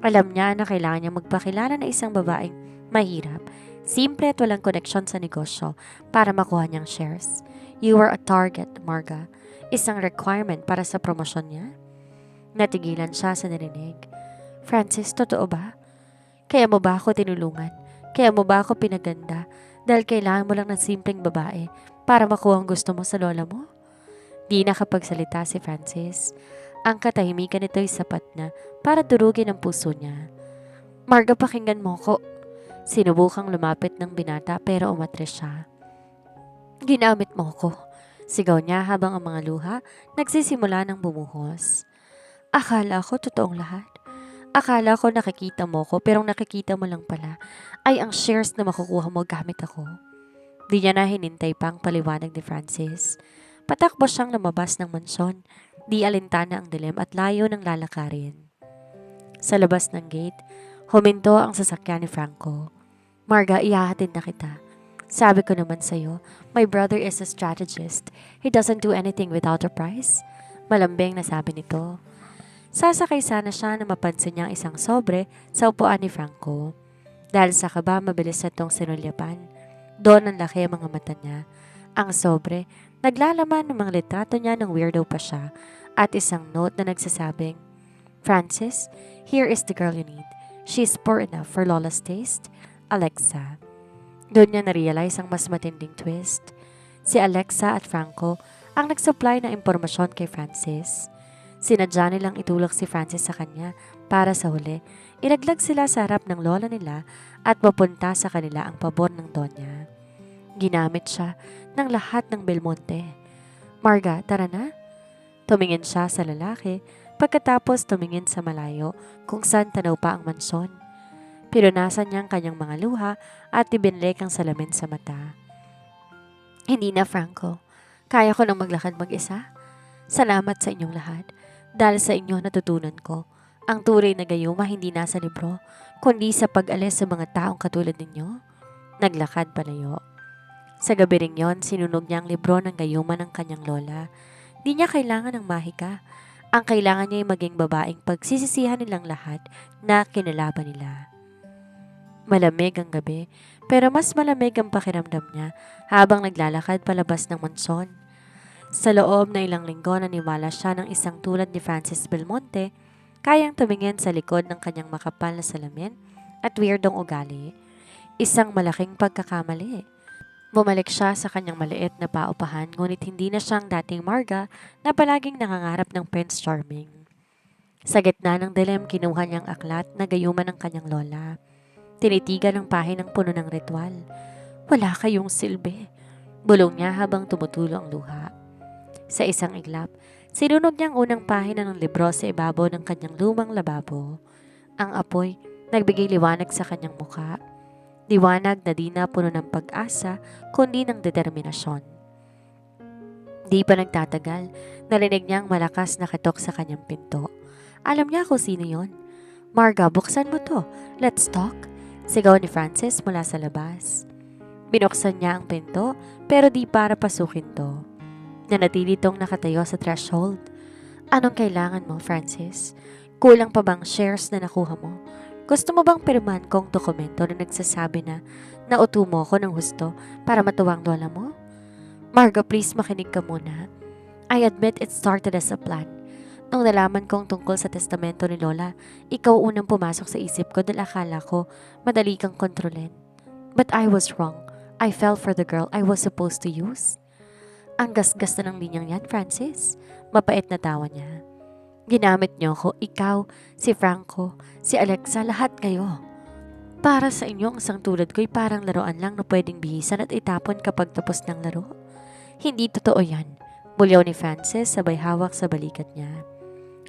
Alam niya na kailangan niya magpakilala na isang babaeng mahirap, simple at walang koneksyon sa negosyo para makuha niyang shares. You were a target, Marga. Isang requirement para sa promosyon niya. Natigilan siya sa narinig. Francis, totoo ba? Kaya mo ba ako tinulungan? Kaya mo ba ako pinaganda? Dahil kailangan mo lang ng simpleng babae para makuha ang gusto mo sa lola mo? Di nakapagsalita si Francis. Ang katahimikan nito ay sapat na para durugin ang puso niya. Marga, pakinggan mo ko. Sinubukang lumapit ng binata pero umatras siya. Ginamit mo ko. Sigaw niya habang ang mga luha nagsisimula ng bumuhos. Akala ko totoong lahat. Akala ko nakikita mo ko pero nakikita mo lang pala ay ang shares na makukuha mo gamit ako. Di niya na hinintay pang paliwanag ni Francis. Patakbo siyang lumabas ng mansyon. Di alintana ang dilim at layo ng lalakarin. Sa labas ng gate, huminto ang sasakyan ni Franco. Marga, ihahatid na kita. Sabi ko naman sa'yo, my brother is a strategist. He doesn't do anything without a price. Malambing na sabi nito. Sasakay sana siya na mapansin niya ang isang sobre sa upuan ni Franco. Dahil sa kaba, mabilis na itong sinulyapan. Doon ang laki ang mga mata niya. Ang sobre, Naglalaman ng mga litrato niya ng weirdo pa siya at isang note na nagsasabing, Francis, here is the girl you need. She's poor enough for Lola's taste, Alexa. Doon niya na-realize ang mas matinding twist. Si Alexa at Franco ang nag-supply ng impormasyon kay Francis. Sinadya nilang itulak si Francis sa kanya para sa huli. Ilaglag sila sa harap ng lola nila at mapunta sa kanila ang pabor ng Donya. Ginamit siya ng lahat ng Belmonte. Marga, tara na. Tumingin siya sa lalaki pagkatapos tumingin sa malayo kung saan tanaw pa ang mansyon. Pinunasan niya ang kanyang mga luha at ibinlek ang salamin sa mata. Hindi na, Franco. Kaya ko nang maglakad mag-isa. Salamat sa inyong lahat. Dahil sa inyo natutunan ko, ang tunay na gayuma hindi nasa libro, kundi sa pag-alis sa mga taong katulad ninyo. Naglakad palayo. Sa gabi ring yon, sinunog niya ang libro ng gayuma ng kanyang lola. Di niya kailangan ng mahika. Ang kailangan niya ay maging babaeng pagsisisihan nilang lahat na kinalaban nila. Malamig ang gabi, pero mas malamig ang pakiramdam niya habang naglalakad palabas ng mansyon. Sa loob na ilang linggo naniwala siya ng isang tulad ni Francis Belmonte, kayang tumingin sa likod ng kanyang makapal na salamin at weirdong ugali. Isang malaking pagkakamali. Bumalik siya sa kanyang maliit na paupahan ngunit hindi na siyang dating Marga na palaging nangangarap ng Prince Charming. Sa gitna ng dilim, kinuha niyang aklat na gayuma ng kanyang lola. Tinitigan ang pahinang puno ng ritual. Wala kayong silbi. Bulong niya habang tumutulo ang luha. Sa isang iglap, sinunog niya ang unang pahina ng libro sa ibabaw ng kanyang lumang lababo. Ang apoy nagbigay liwanag sa kanyang muka. Liwanag na di na puno ng pag-asa kundi ng determinasyon. Di pa nagtatagal, narinig niyang malakas na katok sa kanyang pinto. Alam niya kung sino yon. Marga, buksan mo to. Let's talk. Sigaw ni Francis mula sa labas. Binuksan niya ang pinto pero di para pasukin to. Nanatili tong nakatayo sa threshold. Anong kailangan mo, Francis? Kulang pa bang shares na nakuha mo? Gusto mo bang pirmahan kong dokumento na nagsasabi na nauto mo ko ng husto para matuwang lola mo? Marga, please makinig ka muna. I admit it started as a plan. Nung nalaman kong tungkol sa testamento ni Lola, ikaw unang pumasok sa isip ko dahil akala ko madali kang kontrolin. But I was wrong. I fell for the girl I was supposed to use. Ang gasgas na ng linyang yan, Francis. Mapait na tawa niya. Ginamit niyo ko, ikaw, si Franco, si Alexa, lahat kayo. Para sa inyo, ang isang tulad ko'y parang laruan lang na pwedeng bihisan at itapon kapag tapos ng laro. Hindi totoo yan. Bulyaw ni Francis sabay hawak sa balikat niya.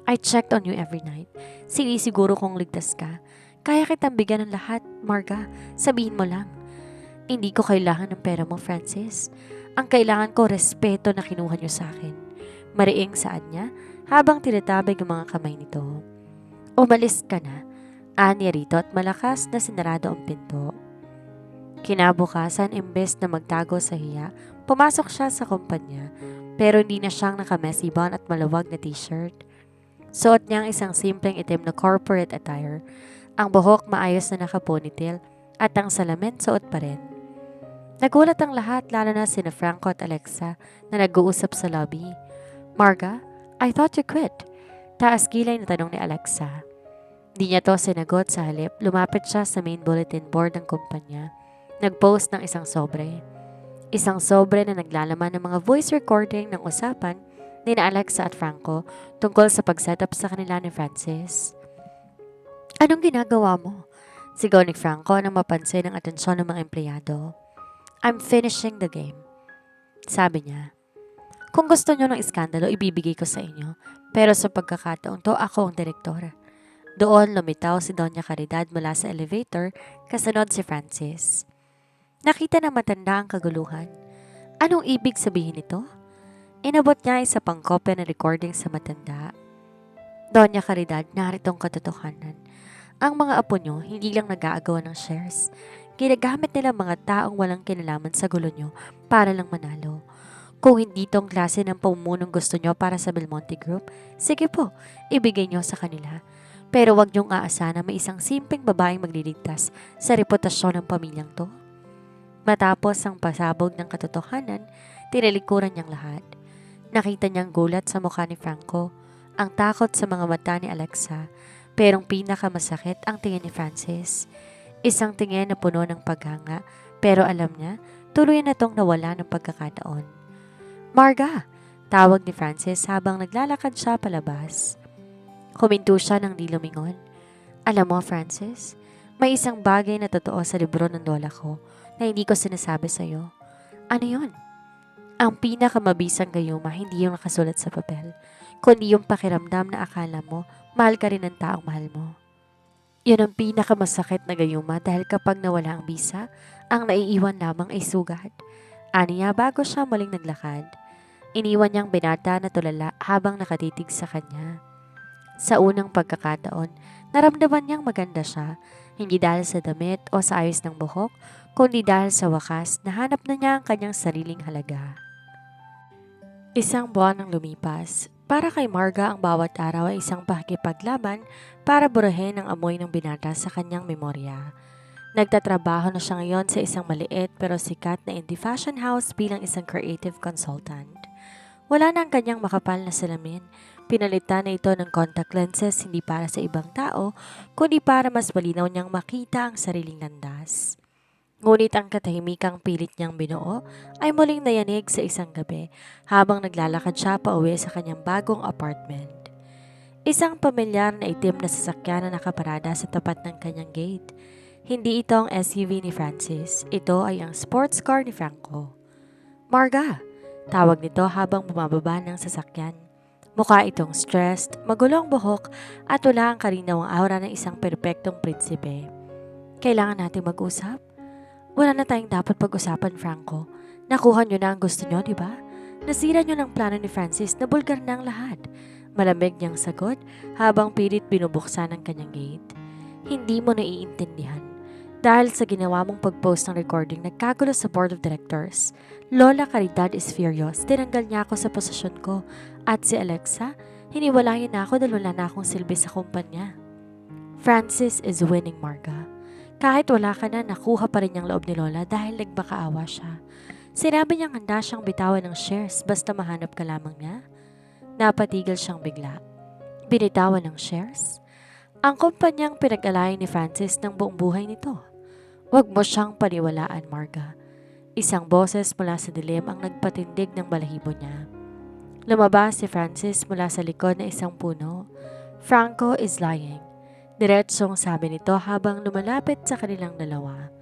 I checked on you every night. Sinisiguro kong ligtas ka. Kaya kitang bigyan ng lahat, Marga. Sabihin mo lang. Hindi ko kailangan ng pera mo, Francis. Ang kailangan ko, respeto na kinuha niyo sa akin. Mariing saad niya habang tinatabig ang mga kamay nito. Umalis ka na, anya rito at malakas na sinarado ang pinto. Kinabukasan, imbes na magtago sa hiya, pumasok siya sa kumpanya pero hindi na siyang naka-messy bun at maluwag na t-shirt. Suot niya ang isang simpleng itim na corporate attire. Ang buhok maayos na naka-ponytail at ang salamin suot pa rin. Nagulat ang lahat lalo na sina Franco at Alexa na nag-uusap sa lobby. Marga, I thought you quit. Taas kilay na tanong ni Alexa. Di niya to sinagot sa halip. Lumapit siya sa main bulletin board ng kumpanya. Nag-post ng isang sobre. Isang sobre na naglalaman ng mga voice recording ng usapan ni na Alexa at Franco tungkol sa pag-setup sa kanila ni Francis. Anong ginagawa mo? Sigaw ni Franco nang mapansin ang atensyon ng mga empleyado. I'm finishing the game. Sabi niya. Kung gusto niyo ng iskandalo, ibibigay ko sa inyo. Pero sa pagkakataon to, ako ang direktor. Doon lumitaw si Doña Caridad mula sa elevator, kasunod si Francis. Nakita na matanda ang kaguluhan. Anong ibig sabihin nito? Inabot niya isa pang kopya na recording sa matanda. Doña Caridad, naritong katotohanan. Ang mga apo nyo hindi lang nag-aagawa ng shares. Ginagamit nila mga taong walang kinalaman sa gulo nyo para lang manalo. Kung hindi tong klase ng pamumunong gusto nyo para sa Belmonte Group, sige po, ibigay nyo sa kanila. Pero wag nyong aasahan na may isang simpleng babaeng magliligtas sa reputasyon ng pamilyang to. Matapos ang pasabog ng katotohanan, Tinalikuran niyang lahat. Nakita niyang gulat sa mukha ni Franco, ang takot sa mga mata ni Alexa, pero ang pinakamasakit ang tingin ni Francis. Isang tingin na puno ng paghanga, pero alam niya, tuloy na tong nawala ng pagkakataon. Marga! Tawag ni Francis habang naglalakad siya palabas. Huminto siya nang di lumingon. Alam mo, Francis, may isang bagay na totoo sa libro ng lola ko na hindi ko sinasabi sa'yo. Ano yun? Ang pinakamabisang gayuma hindi yung nakasulat sa papel, kundi yung pakiramdam na akala mo mahal ka rin ng taong mahal mo. Yun ang pinakamasakit na gayuma dahil kapag nawala ang bisa, ang naiiwan lamang ay sugat. Aniya bago siya muling naglakad. Iniwan niyang binata na tulala habang nakatitig sa kanya. Sa unang pagkakataon, naramdaman niyang maganda siya, hindi dahil sa damit o sa ayos ng buhok, kundi dahil sa wakas nahanap na niya ang kanyang sariling halaga. Isang buwan ang lumipas. Para kay Marga ang bawat araw ay isang pakikipaglaban para burahin ang amoy ng binata sa kanyang memorya. Nagtatrabaho na siya ngayon sa isang maliit pero sikat na indie fashion house bilang isang creative consultant. Wala na ang kanyang makapal na salamin. Pinalitan na ito ng contact lenses hindi para sa ibang tao, kundi para mas malinaw niyang makita ang sariling landas. Ngunit ang katahimikang pilit niyang binuo ay muling nayanig sa isang gabi habang naglalakad siya pauwi sa kanyang bagong apartment. Isang pamilyar na itim na sasakyan na nakaparada sa tapat ng kanyang gate. Hindi ito ang SUV ni Francis, ito ay ang sports car ni Franco. Marga! Tawag nito habang bumababa ng sasakyan. Mukha itong stressed, magulong buhok at wala ang karinawang aura ng isang perpektong prinsipe. Kailangan natin mag-usap? Wala na tayong dapat pag-usapan, Franco. Nakuha niyo na ang gusto niyo, di ba? Nasira niyo ng plano ni Francis na bulgar na ang lahat. Malamig niyang sagot habang pilit binubuksan ang kanyang gate. Hindi mo naiintindihan. Dahil sa ginawa mong pag-post ng recording nagkagulo sa board of directors, Lola Caridad is furious. Tinanggal niya ako sa posisyon ko. At si Alexa, hiniwalayan na ako dahil wala na akong silbi sa kumpanya. Francis is winning, Marga. Kahit wala ka na, nakuha pa rin niyang loob ni Lola dahil nagmakaawa siya. Sinabi niyang handa siyang bitawan ng shares basta mahanap ka lamang niya. Napatigil siyang bigla. Binitawan ng shares? Ang kumpanyang pinag-alayan ni Francis ng buong buhay nito. Huwag mo siyang paniwalaan, Marga. Isang boses mula sa dilim ang nagpatindig ng balahibo niya. Lumabas si Francis mula sa likod ng isang puno. Franco is lying. Diretsong sabi nito habang lumalapit sa kanilang dalawa.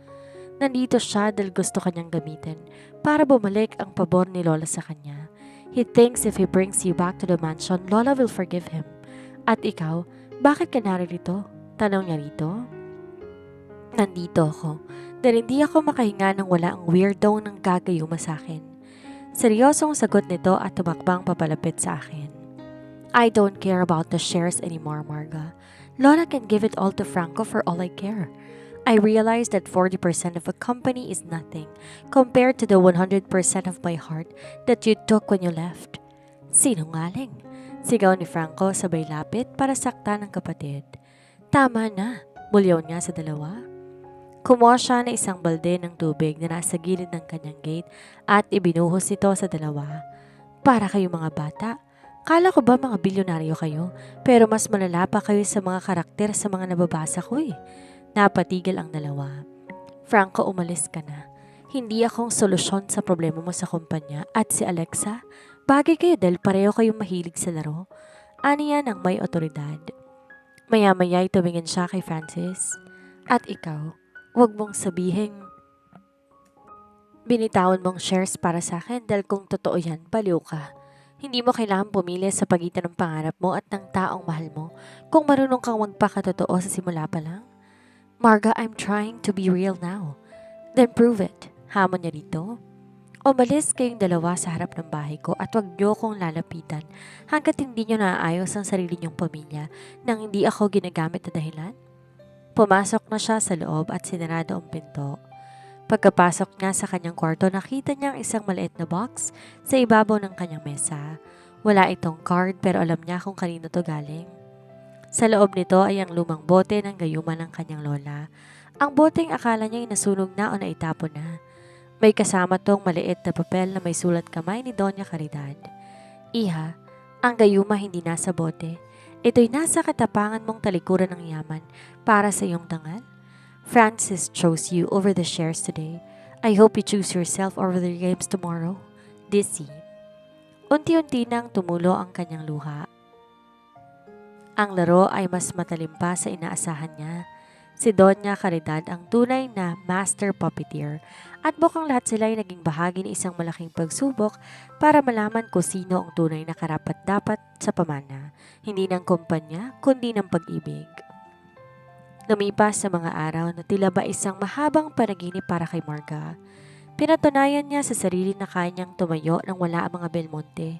Nandito siya dahil gusto kanyang gamitin para bumalik ang pabor ni Lola sa kanya. He thinks if he brings you back to the mansion, Lola will forgive him. At ikaw, bakit ka naririto? Tanong niya rito. Nandito ako dahil hindi ako makahinga nang wala ang weirdo ng gagayuma sa akin. Seryosong sagot nito at tumakbang papalapit sa akin. I don't care about the shares anymore, Marga. Lola can give it all to Franco for all I care. I realize that 40% of a company is nothing compared to the 100% of my heart that you took when you left. Sinungaling. Sigaw ni Franco sabay lapit para saktan ng kapatid. Tama na, bulyaw niya sa dalawa. Kumuha siya ng isang balde ng tubig na nasa gilid ng kanyang gate at ibinuhos ito sa dalawa. Para kayo mga bata, kala ko ba mga bilyonaryo kayo pero mas malala pa kayo sa mga karakter sa mga nababasa ko eh. Napatigil ang dalawa. Franco, umalis ka na. Hindi akong solusyon sa problema mo sa kumpanya at si Alexa, bagay kayo dahil pareho kayong mahilig sa laro. Aniya ng may otoridad. Maya-maya tumingin siya kay Francis. At ikaw, huwag mong sabihin binitawan mong shares para sa akin dahil kung totoo yan, baliw ka. Hindi mo kailangan pumili sa pagitan ng pangarap mo at ng taong mahal mo kung marunong kang magpakatotoo sa simula pa lang. Marga, I'm trying to be real now. Then prove it. Hamon niya dito. Umalis kayong dalawa sa harap ng bahay ko at huwag niyo akong lalapitan hanggat hindi niyo naaayos ang sarili niyong pamilya nang hindi ako ginagamit na dahilan. Pumasok na siya sa loob at sinarado ang pinto. Pagkapasok niya sa kanyang kwarto, nakita niya ang isang maliit na box sa ibabaw ng kanyang mesa. Wala itong card pero alam niya kung kanino to galing. Sa loob nito ay ang lumang bote ng gayuma ng kanyang lola. Ang boteng akala niya ay nasunog na o naitapon na. May kasama tong maliit na papel na may sulat kamay ni Doña Caridad. Iha, ang gayuma hindi nasa bote. Ito'y nasa katapangan mong talikuran ng yaman para sa iyong dangal. Francis chose you over the shares today. I hope you choose yourself over the games tomorrow. Dizzy. Unti-unti nang tumulo ang kanyang luha. Ang laro ay mas matalim pa sa inaasahan niya. Si Doña Caridad ang tunay na master puppeteer at mukhang lahat sila ay naging bahagi ng isang malaking pagsubok para malaman kung sino ang tunay na karapat-dapat sa pamana, hindi ng kumpanya kundi ng pag-ibig. Lumipas sa mga araw na tila ba isang mahabang panaginip para kay Marga. Pinatunayan niya sa sarili na kaya niyang tumayo nang wala ang mga Belmonte.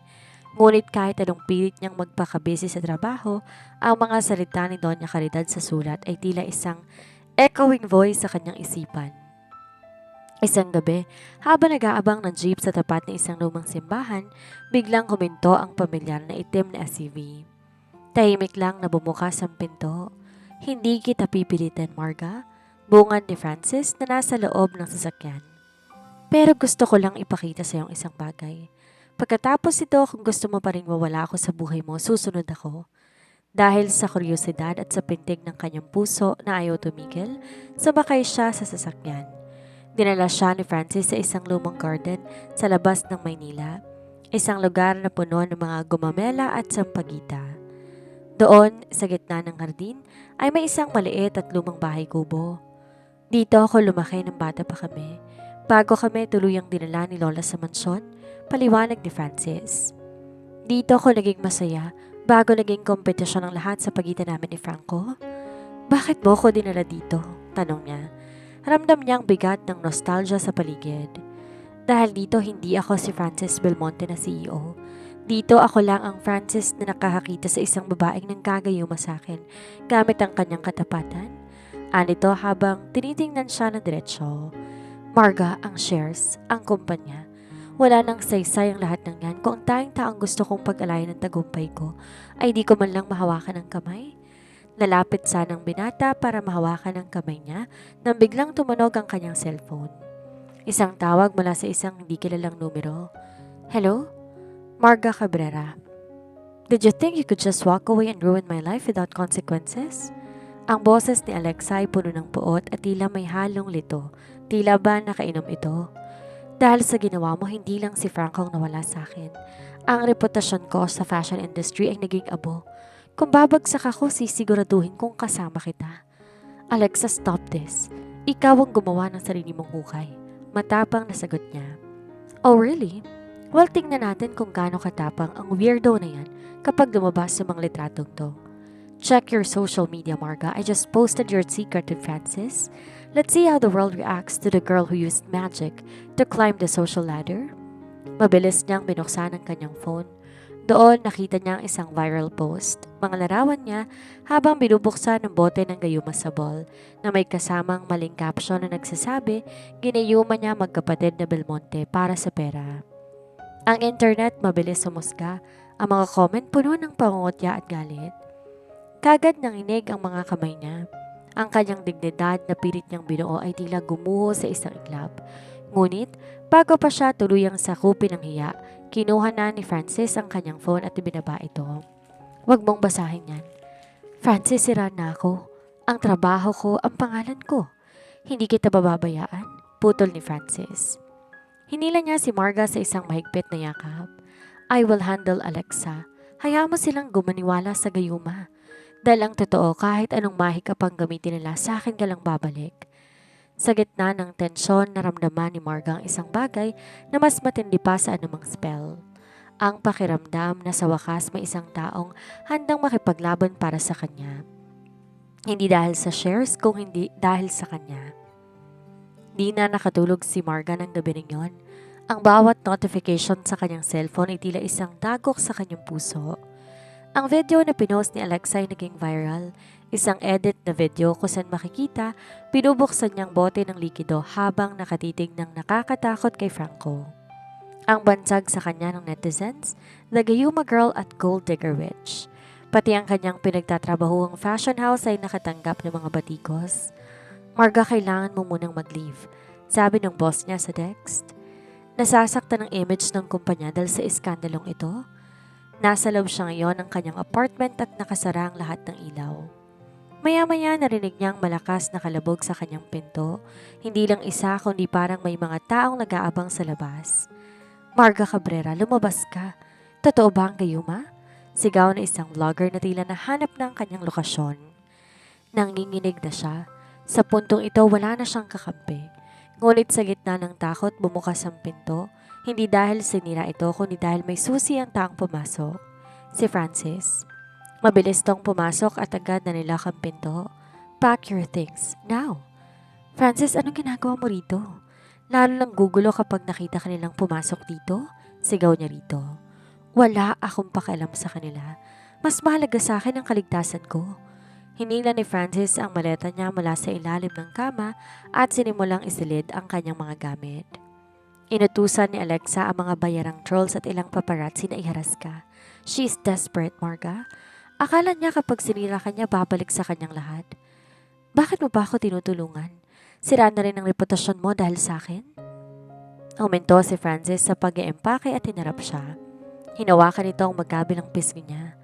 Ngunit kahit anong pilit niyang magpakabisi sa trabaho, ang mga salita ni Doña Caridad sa sulat ay tila isang echoing voice sa kanyang isipan. Isang gabi, habang nag-aabang ng jeep sa tapat ng isang lumang simbahan, biglang huminto ang pamilyar na itim na SUV. Tahimik lang na bumukas ang pinto. Hindi kita pipilitan, Marga, bungad ni Francis na nasa loob ng sasakyan. Pero gusto ko lang ipakita sa iyong isang bagay. Pagkatapos ito, kung gusto mo pa rin mawala ako sa buhay mo, susunod ako. Dahil sa kuryosidad at sa pintig ng kanyang puso na ayaw tumigil, sumakay siya sa sasakyan. Dinala siya ni Francis sa isang lumang garden sa labas ng Maynila, isang lugar na puno ng mga gumamela at sampagita. Doon, sa gitna ng hardin, ay may isang maliit at lumang bahay kubo. Dito ako lumaki ng bata pa kami, bago kami tuluyang dinala ni Lola sa mansyon, paliwanag ni Francis. Dito ako naging masaya bago naging kompetisyon ng lahat sa pagitan namin ni Franco. Bakit mo ko dinala dito? Tanong niya. Ramdam niyang bigat ng nostalgia sa paligid. Dahil dito hindi ako si Francis Belmonte na CEO. Dito ako lang ang Francis na nakakakita sa isang babaeng nanggagayuma sa akin gamit ang kanyang katapatan. Anito habang tinitingnan siya ng diretsyo. Marga, ang shares, ang kumpanya. Wala nang saysay ang lahat ng yan kung ang tayong taong gusto kong pag-alayan ng tagumpay ko ay di ko man lang mahawakan ng kamay. Lalapit sanang binata para mahawakan ang kamay niya nang biglang tumunog ang kanyang cellphone. Isang tawag mula sa isang hindi kilalang numero. Hello? Marga Cabrera. Did you think you could just walk away and ruin my life without consequences? Ang boses ni Alexa ay puno ng puot at tila may halong lito. Tila ba nakainom ito? Dahil sa ginawa mo, hindi lang si Franco ang nawala sa akin. Ang reputasyon ko sa fashion industry ay naging abo. Kung babagsak ako, sisiguraduhin kong kasama kita. Alexa, stop this. Ikaw ang gumawa ng sarili mong hukay. Matapang na sagot niya. Oh really? Well, tingnan natin kung gaano katapang ang weirdo na yan kapag lumabas sa mga litratong to. Check your social media, Marga. I just posted your secret to Francis. Let's see how the world reacts to the girl who used magic to climb the social ladder. Mabilis niyang binuksan ang kanyang phone. Doon nakita niya ang isang viral post. Mga larawan niya habang binubuksan ng bote ng gayuma sa ball na may kasamang maling caption na nagsasabi ginayuma niya magkapatid na Belmonte para sa pera. Ang internet mabilis sumusga. Ang mga comment puno ng pangungutya at galit. Kagad nanginig ang mga kamay niya. Ang kanyang dignidad na pilit niyang binuo ay tila gumuho sa isang iglap. Ngunit, bago pa siya tuluyang sakupin ng hiya, kinuha na ni Francis ang kanyang phone at ibinaba ito. Huwag mong basahin yan. Francis, sira na ako. Ang trabaho ko, ang pangalan ko. Hindi kita bababayaan, putol ni Francis. Hinila niya si Marga sa isang mahigpit na yakap. I will handle Alexa. Hayaan mo silang gumaniwala sa gayuma. Dahil ang totoo, kahit anong mahika pang gamitin nila, sa akin ka lang babalik. Sa gitna ng tensyon, naramdaman ni Marga ang isang bagay na mas matindi pa sa anumang spell. Ang pakiramdam na sa wakas may isang taong handang makipaglaban para sa kanya. Hindi dahil sa shares, kung hindi dahil sa kanya. Di na nakatulog si Marga ng gabi rin yon. Ang bawat notification sa kanyang cellphone ay tila isang dagok sa kanyang puso. Ang video na pinost ni Alexa ay naging viral. Isang edit na video kung saan makikita, binubuksan niyang bote ng likido habang nakatitig ng nakakatakot kay Franco. Ang bansag sa kanya ng netizens, the Gayuma Girl at Gold Digger Witch. Pati ang kanyang pinagtatrabahuang fashion house ay nakatanggap ng mga batikos. Marga, kailangan mo munang mag-leave. Sabi ng boss niya sa text. Nasasaktan ang image ng kumpanya dahil sa iskandalong ito. Nasa loob siya ngayon ng kanyang apartment at nakasara ang lahat ng ilaw. Maya-maya narinig niyang malakas na kalabog sa kanyang pinto. Hindi lang isa kundi parang may mga taong nag-aabang sa labas. Marga Cabrera, lumabas ka. Totoo ba ang gayuma? Sigaw na isang vlogger na tila nahanap ng kanyang lokasyon. Nanginginig na siya. Sa puntong ito wala na siyang kakampi. Ngunit sa gitna ng takot bumukas ang pinto. Hindi dahil sinira ito kundi dahil may susi ang taong pumasok. Si Francis. Mabilis tong pumasok at agad na nilak ang pinto. Pack your things, now. Francis, anong ginagawa mo rito? Lalo lang gugulo kapag nakita kanilang pumasok dito. Sigaw niya rito. Wala akong pakialam sa kanila. Mas mahalaga sa akin ang kaligtasan ko. Hinila ni Francis ang maleta niya mula sa ilalim ng kama at sinimulang isilid ang kanyang mga gamit. Inutusan ni Alexa ang mga bayarang trolls at ilang paparazzi na iharas ka. She's desperate, Marga. Akala niya kapag sinira ka niya babalik sa kanyang lahat. Bakit mo ba ako tinutulungan? Sira na rin ang reputasyon mo dahil sa akin? Uminto si Francis sa pag-iempake at hinarap siya. Hinawakan nito ang magkabilang pisngi niya.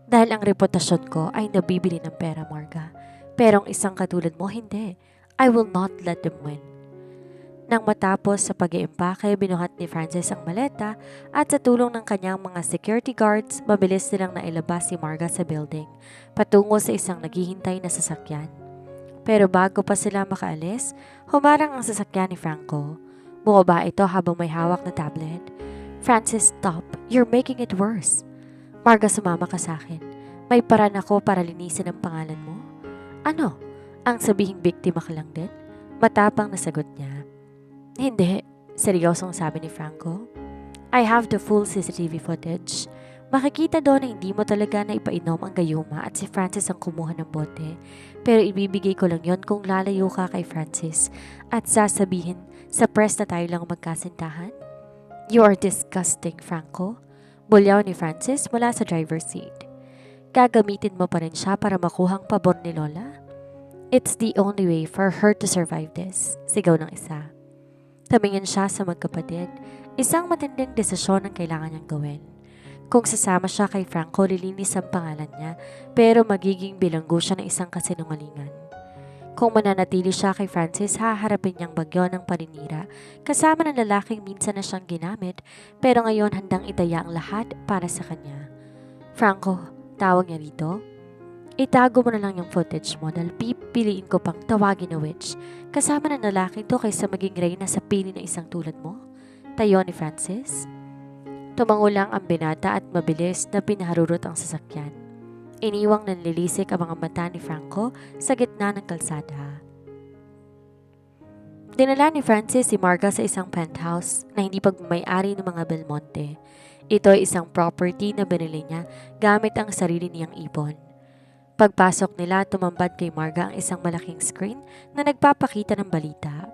Dahil ang reputasyon ko ay nabibili ng pera, Marga. Pero ang isang katulad mo, hindi. I will not let them win. Nang matapos sa pag-iimpake, binuhat ni Francis ang maleta at sa tulong ng kanyang mga security guards, mabilis nilang nailabas si Marga sa building, patungo sa isang naghihintay na sasakyan. Pero bago pa sila makaalis, humarang ang sasakyan ni Franco. Bumaba ito habang may hawak na tablet. Francis, stop. You're making it worse. Marga, sumama ka sa akin. May paraan ako para linisin ang pangalan mo. Ano? Ang sabihing biktima ka lang din? Matapang na sagot niya. Hindi, seryosong sabi ni Franco. I have the full CCTV footage. Makikita doon na hindi mo talaga na ipainom ang gayuma at si Francis ang kumuha ng bote. Pero ibibigay ko lang yon kung lalayo ka kay Francis at sasabihin sa press na tayo lang magkasintahan. You are disgusting, Franco. Bulyaw ni Francis mula sa driver's seat. Gagamitin mo pa rin siya para makuhang pabor ni Lola? It's the only way for her to survive this, sigaw ng isa. Tumingin siya sa magkapatid, isang matinding desisyon ang kailangan niyang gawin. Kung sasama siya kay Franco, lilinis ang pangalan niya, pero magiging bilanggo siya ng isang kasinungalingan. Kung mananatili siya kay Francis, haharapin niyang bagyo ng paninira, kasama ng lalaking minsan na siyang ginamit, pero ngayon handang itaya ang lahat para sa kanya. Franco, tawag niya rito. Itago mo na lang yung footage mo dahil pipiliin ko pang tawagin na witch. Kasama ng lalaki to kaysa maging reyna sa pili ng isang tulad mo. Tayo ni Francis. Tumango lang ang binata at mabilis na pinaharurot ang sasakyan. Iniwang nanlilisik ang mga mata ni Franco sa gitna ng kalsada. Dinala ni Francis si Marga sa isang penthouse na hindi pagmamay-ari ng mga Belmonte. Ito ay isang property na binili niya gamit ang sarili niyang ipon. Pagpasok nila, tumambad kay Marga ang isang malaking screen na nagpapakita ng balita.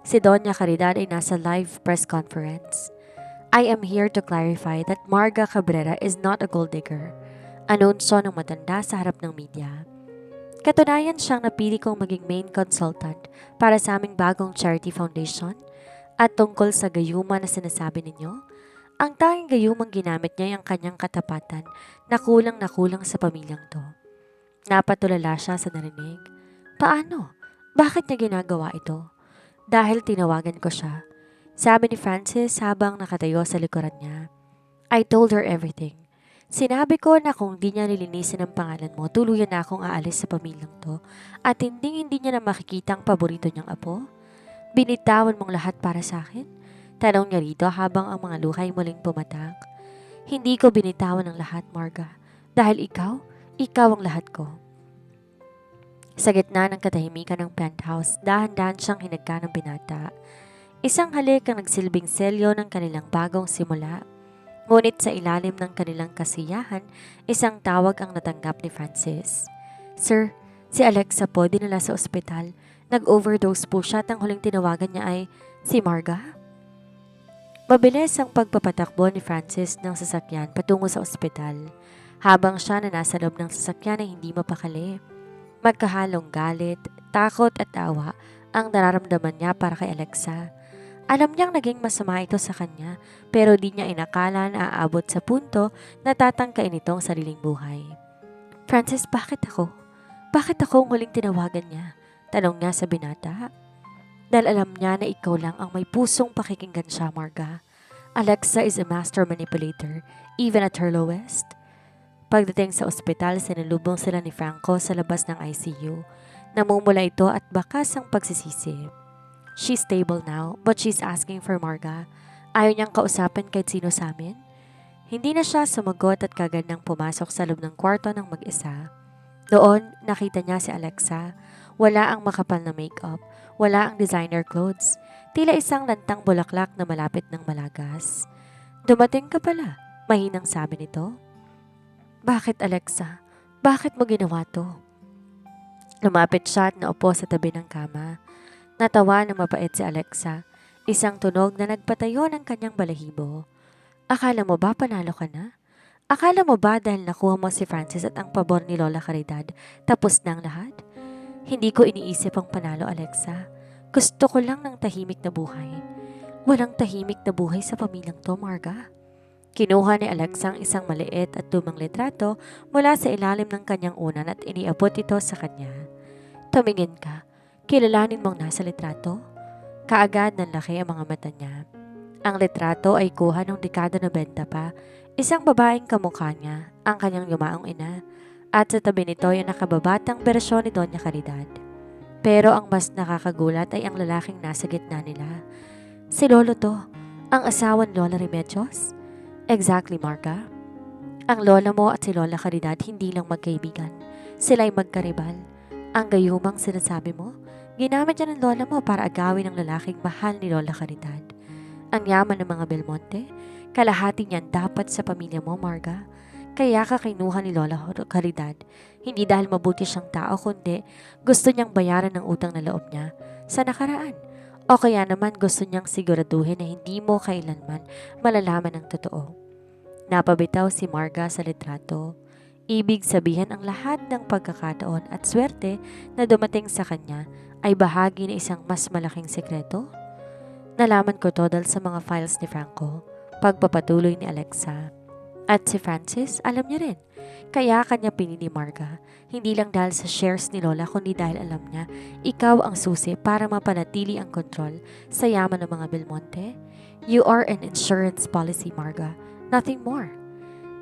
Si Doña Caridad ay nasa live press conference. I am here to clarify that Marga Cabrera is not a gold digger. Anunsyo ng matanda sa harap ng media. Katunayan siyang napili kong maging main consultant para sa aming bagong charity foundation at tungkol sa gayuma na sinasabi ninyo, ang tanging gayumang ginamit niya ay ang kanyang katapatan na kulang sa pamilyang to. Napatulala siya sa narinig. Paano? Bakit niya ginagawa ito? Dahil tinawagan ko siya. Sabi ni Francis habang nakatayo sa likuran niya. I told her everything. Sinabi ko na kung di niya nilinisin ang pangalan mo, tuluyan na akong aalis sa pamilyang to at hindi niya na makikita ang paborito niyang apo. Binitawan mong lahat para sa akin? Tanong niya rito habang ang mga luhay muling pumatak. Hindi ko binitawan ang lahat, Marga. Dahil ikaw ang lahat ko. Sa gitna ng katahimikan ng penthouse, dahan-dahan siyang hinagka ng binata. Isang halik ang nagsilbing selyo ng kanilang bagong simula. Ngunit sa ilalim ng kanilang kasiyahan, isang tawag ang natanggap ni Francis. Sir, si Alexa po dinala sa ospital. Nag-overdose po siya at ang huling tinawagan niya ay si Marga. Mabilis ang pagpapatakbo ni Francis ng sasakyan patungo sa ospital. Habang siya na nasa loob ng sasakyan ay hindi mapakali. Magkahalong galit, takot at awa ang nararamdaman niya para kay Alexa. Alam niyang naging masama ito sa kanya pero di niya inakala na aabot sa punto na tatangkain itong sariling buhay. Francis, bakit ako? Bakit ako ang huling tinawagan niya? Tanong niya sa binata. Dahil alam niya na ikaw lang ang may pusong pakikinggan siya, Marga. Alexa is a master manipulator, even at her lowest. Pagdating sa ospital, sinalubong sila ni Franco sa labas ng ICU. Namumula ito at bakas ang pagsisisi. She's stable now, but she's asking for Marga. Ayaw niyang kausapin kahit sino sa amin. Hindi na siya sumagot at kagandang pumasok sa loob ng kwarto ng mag-isa. Doon, nakita niya si Alexa. Wala ang makapal na makeup, wala ang designer clothes. Tila isang lantang bulaklak na malapit ng malagas. Dumating ka pala, mahinang sabi nito. Bakit Alexa? Bakit mo ginawa to? Lumapit siya at naupo sa tabi ng kama. Natawa ng mapait si Alexa, isang tunog na nagpatayo ng kanyang balahibo. Akala mo ba panalo ka na? Akala mo ba dahil nakuha mo si Francis at ang pabor ni Lola Caridad, tapos na ang lahat? Hindi ko iniisip ang panalo, Alexa. Gusto ko lang ng tahimik na buhay. Walang tahimik na buhay sa pamilyang to, Marga. Kinuha ni Alexa ang isang maliit at lumang litrato mula sa ilalim ng kanyang unan at iniabot ito sa kanya. Tumingin ka. Kilalanin mong nasa litrato? Kaagad nanlaki ang mga mata niya. Ang litrato ay kuha ng dekada 90 pa. Isang babaeng kamukha niya, ang kanyang yumaong ina. At sa tabi nito yung nakababatang bersyon ni Doña Caridad. Pero ang mas nakakagulat ay ang lalaking nasa gitna nila. Si Lolo to, ang asawa ni Lola Remedios? Exactly, Marga. Ang lola mo at si Lola Caridad hindi lang magkaibigan. Sila'y magkaribal. Ang gayumang sinasabi mo, ginamit niya ng lola mo para agawin ang lalaking mahal ni Lola Caridad. Ang yaman ng mga Belmonte, kalahati niyan dapat sa pamilya mo, Marga. Kaya ka kinuha ni Lola Caridad, hindi dahil mabuti siyang tao kundi gusto niyang bayaran ng utang na loob niya sa nakaraan. O kaya naman gusto niyang siguraduhin na hindi mo kailanman malalaman ang totoo. Napabitaw si Marga sa litrato. Ibig sabihin ang lahat ng pagkakataon at swerte na dumating sa kanya ay bahagi ng isang mas malaking sekreto? Nalaman ko to dahil sa mga files ni Franco, pagpapatuloy ni Alexa. At si Francis, alam niya rin. Kaya kanya pinili Marga, hindi lang dahil sa shares ni Lola kundi dahil alam niya ikaw ang susi para mapanatili ang kontrol sa yaman ng mga Belmonte. You are an insurance policy, Marga. Nothing more.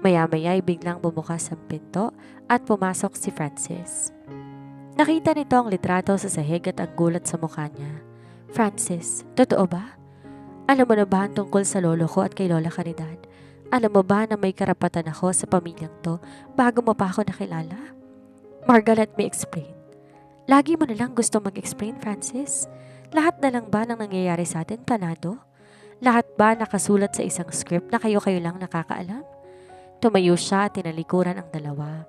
Maya-maya ay biglang bumukas ang pinto at pumasok si Francis. Nakita nito ang litrato sa sahig at ang gulat sa mukha niya. Francis, totoo ba? Alam mo na ba ang tungkol sa lolo ko at kay Lola Caridad? Alam mo ba na may karapatan ako sa pamilyang to bago mo pa ako nakilala? Marga, let me explain. Lagi mo na lang gusto mag-explain, Francis. Lahat na lang ba ng nangyayari sa atin planado? Lahat ba nakasulat sa isang script na kayo-kayo lang nakakaalam? Tumayo siya at tinalikuran ang dalawa.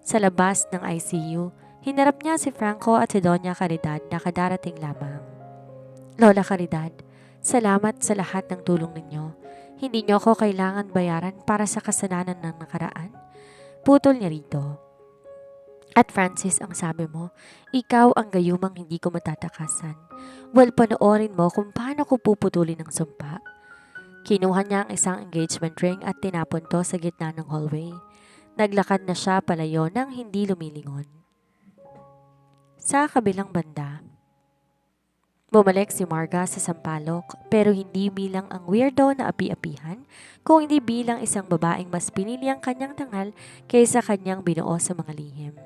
Sa labas ng ICU, hinarap niya si Franco at si Doña Caridad na kadarating lamang. Lola Caridad, salamat sa lahat ng tulong ninyo. Hindi niyo ako kailangan bayaran para sa kasalanan ng nakaraan. Putol niya rito. At Francis, ang sabi mo, ikaw ang gayumang hindi ko matatakasan. Well, panoorin mo kung paano ko puputulin ang sumpa. Kinuha niya ang isang engagement ring at tinapon to sa gitna ng hallway. Naglakad na siya palayo nang hindi lumilingon. Sa kabilang banda, bumalik si Marga sa Sampaloc pero hindi bilang ang weirdo na api-apihan, kung hindi bilang isang babaeng mas pinili ang kanyang tangal kaysa kanyang binuo sa mga lihim.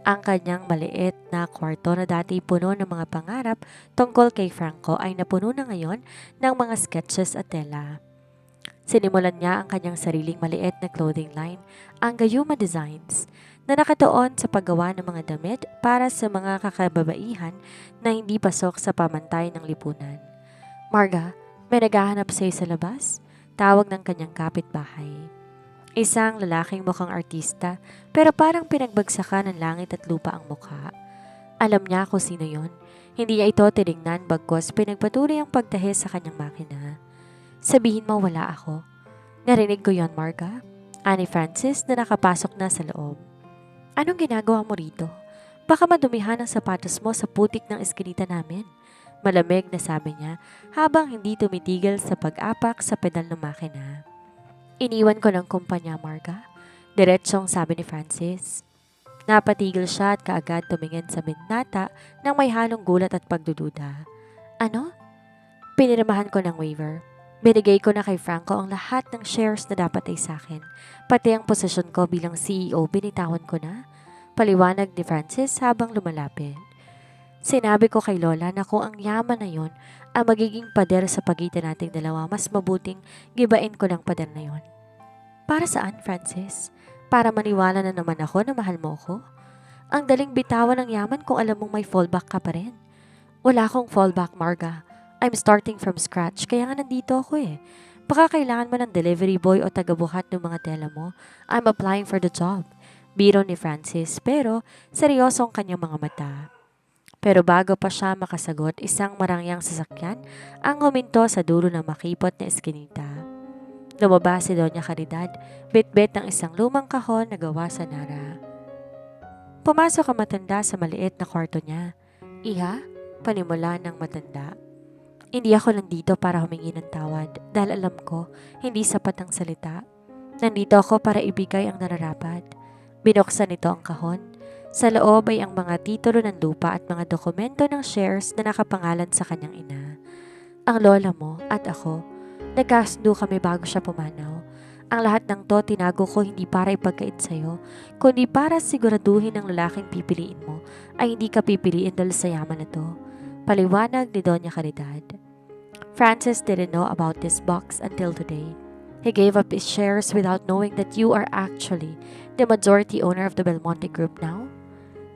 Ang kanyang maliit na kwarto na dati puno ng mga pangarap tungkol kay Franco ay napuno na ngayon ng mga sketches at tela. Sinimulan niya ang kanyang sariling maliit na clothing line, ang Gayuma Designs, na nakatuon sa paggawa ng mga damit para sa mga kakababaihan na hindi pasok sa pamantay ng lipunan. Marga, may naghahanap sa'yo sa labas? Tawag ng kanyang kapitbahay. Isang lalaking mukhang artista pero parang pinagbagsakan ng langit at lupa ang mukha. Alam niya kung sino yon. Hindi niya ito tinignan bagkos pinagpatuloy ang pagtahi sa kanyang makina. Sabihin mo wala ako. Narinig ko yon, Marga. Ani Francis na nakapasok na sa loob. Anong ginagawa mo rito? Baka madumihan ang sapatos mo sa putik ng eskinita namin. Malamig na sabi niya habang hindi tumitigil sa pag-apak sa pedal ng makina. Iniwan ko ng kumpanya, Marga. Diretsyong sabi ni Francis. Napatigil siya at kaagad tumingin sa bintana nang may halong gulat at pagdududa. Ano? Pinirmahan ko ng waiver. Binigay ko na kay Franco ang lahat ng shares na dapat ay sa akin. Pati ang posisyon ko bilang CEO binitawan ko na. Paliwanag ni Francis habang lumalapit. Sinabi ko kay Lola na kung ang yaman na yon ang magiging pader sa pagitan nating dalawa, mas mabuting gibain ko ng pader na yon. Para saan, Francis? Para maniwala na naman ako na mahal mo ko? Ang daling bitawan ng yaman kung alam mong may fallback ka pa rin. Wala akong fallback, Marga. I'm starting from scratch, kaya nga nandito ako eh. Baka kailangan mo ng delivery boy o tagabuhat ng mga tela mo. I'm applying for the job. Biro ni Francis, pero seryoso ang kanyang mga mata. Pero bago pa siya makasagot, isang marangyang sasakyan ang huminto sa dulo ng makipot na eskinita. Lumabas si Doña Caridad, bit-bit ng isang lumang kahon na gawa sa nara. Pumasok ang matanda sa maliit na kwarto niya. Iha, panimula ng matanda. Hindi ako nandito para humingi ng tawad dahil alam ko hindi sapat ang salita. Nandito ako para ibigay ang nararapat. Binuksan nito ang kahon. Sa loob ay ang mga titulo ng lupa at mga dokumento ng shares na nakapangalan sa kanyang ina. Ang lola mo at ako, nagkasundo kami bago siya pumanaw. Ang lahat ng to tinago ko hindi para ipagkait sa'yo, kundi para siguraduhin ng lalaking pipiliin mo ay hindi ka pipiliin dahil sa yaman na to. Paliwanag ni Doña Caridad. Francis didn't know about this box until today. He gave up his shares without knowing that you are actually the majority owner of the Belmonte Group now.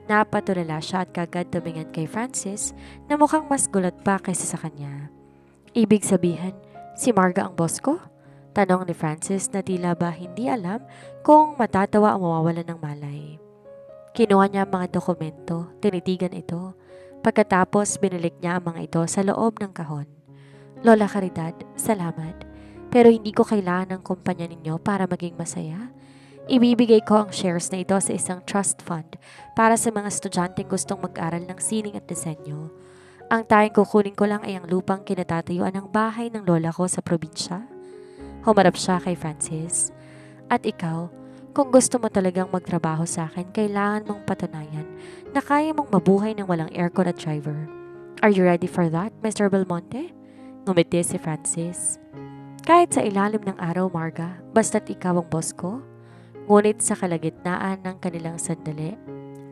Napatulala siya at kagad tumingin kay Francis na mukhang mas gulat pa kaysa sa kanya. Ibig sabihin, si Marga ang boss ko? Tanong ni Francis na tila ba hindi alam kung matatawa o mawawalan ng malay. Kinuha niya ang mga dokumento, tinitigan ito. Pagkatapos binalik niya ang mga ito sa loob ng kahon. Lola Caridad, salamat. Pero hindi ko kailangan ng kumpanya ninyo para maging masaya. Ibibigay ko ang shares na ito sa isang trust fund para sa mga estudyanteng gustong mag-aral ng sining at disenyo. Ang tayong kukunin ko lang ay ang lupang kinatatayuan ng bahay ng lola ko sa probinsya. Humarap siya kay Francis. At ikaw, kung gusto mo talagang magtrabaho sa akin, kailangan mong patunayan na kaya mong mabuhay ng walang aircon at driver. Are you ready for that, Mr. Belmonte? Ngumiti si Francis. Kahit sa ilalim ng araw, Marga, basta't ikaw ang boss ko. Ngunit sa kalagitnaan ng kanilang sandali,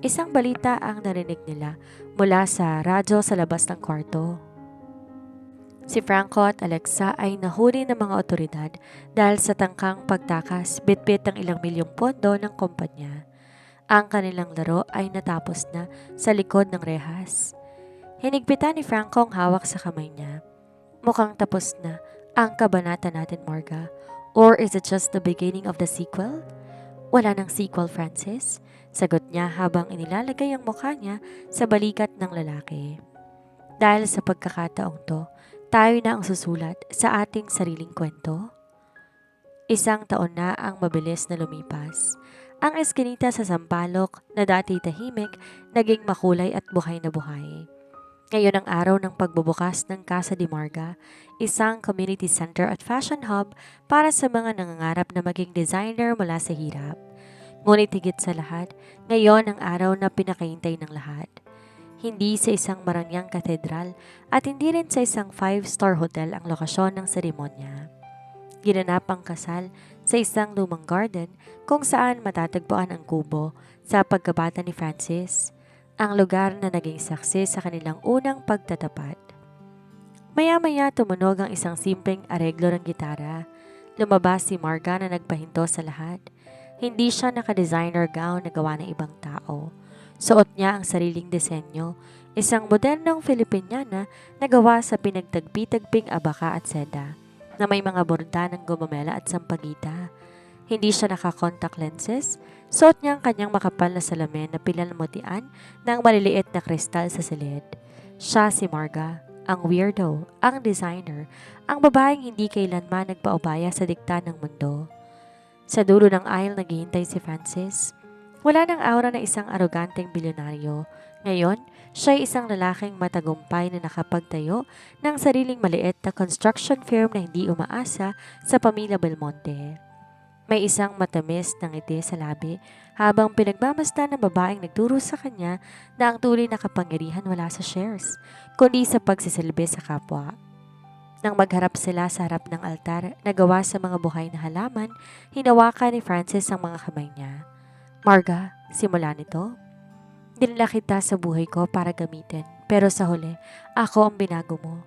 isang balita ang narinig nila mula sa radyo sa labas ng kwarto. Si Franco at Alexa ay nahuli ng mga otoridad dahil sa tangkang pagtakas bitbit ng ilang milyong pondo ng kumpanya. Ang kanilang laro ay natapos na sa likod ng rehas. Hinigpitan ni Franco ang hawak sa kamay niya. Mukhang tapos na ang kabanata natin, Marga. Or is it just the beginning of the sequel? Wala nang sequel, Francis. Sagot niya habang inilalagay ang mukha niya sa balikat ng lalaki. Dahil sa pagkakataong to, tayo na ang susulat sa ating sariling kwento. Isang taon na ang mabilis na lumipas. Ang eskinita sa Sampaloc na dati tahimik, naging makulay at buhay na buhay. Ngayon ang araw ng pagbubukas ng Casa de Marga, isang community center at fashion hub para sa mga nangangarap na maging designer mula sa hirap. Ngunit higit sa lahat, ngayon ang araw na pinakahintay ng lahat. Hindi sa isang marangyang katedral at hindi rin sa isang 5-star hotel ang lokasyon ng seremonya. Ginanap ang kasal sa isang lumang garden kung saan matatagpuan ang kubo sa pagkabata ni Francis, ang lugar na naging saksi sa kanilang unang pagtatapat. Maya-maya tumunog ang isang simpleng areglo ng gitara. Lumabas si Marga na nagpahinto sa lahat. Hindi siya naka-designer gown na gawa ng ibang tao. Suot niya ang sariling disenyo, isang modernong Filipiniana na gawa sa pinagtagpi-tagping abaka at seda, na may mga borda ng gumamela at sampagita. Hindi siya naka-contact lenses. Suot niya ang kanyang makapal na salamin na pinalmutian ng maliliit na kristal sa silid. Siya si Marga, ang weirdo, ang designer, ang babaeng hindi kailanman nagpaubaya sa dikta ng mundo. Sa dulo ng aisle naghihintay si Francis. Wala ng aura na isang aroganteng bilyonaryo. Ngayon, siya ay isang lalaking matagumpay na nakapagtayo ng sariling maliit na construction firm na hindi umaasa sa pamilya Belmonte. May isang matamis na ngiti sa labi habang pinagmamasdan ng babaeng nagturo sa kanya na ang tunay na kapangyarihan wala sa shares, kundi sa pagsisilbi sa kapwa. Nang magharap sila sa harap ng altar na gawa sa mga buhay na halaman, hinawakan ni Francis ang mga kamay niya. Marga, simula nito, dinala kita sa buhay ko para gamitin, pero sa huli, ako ang binago mo.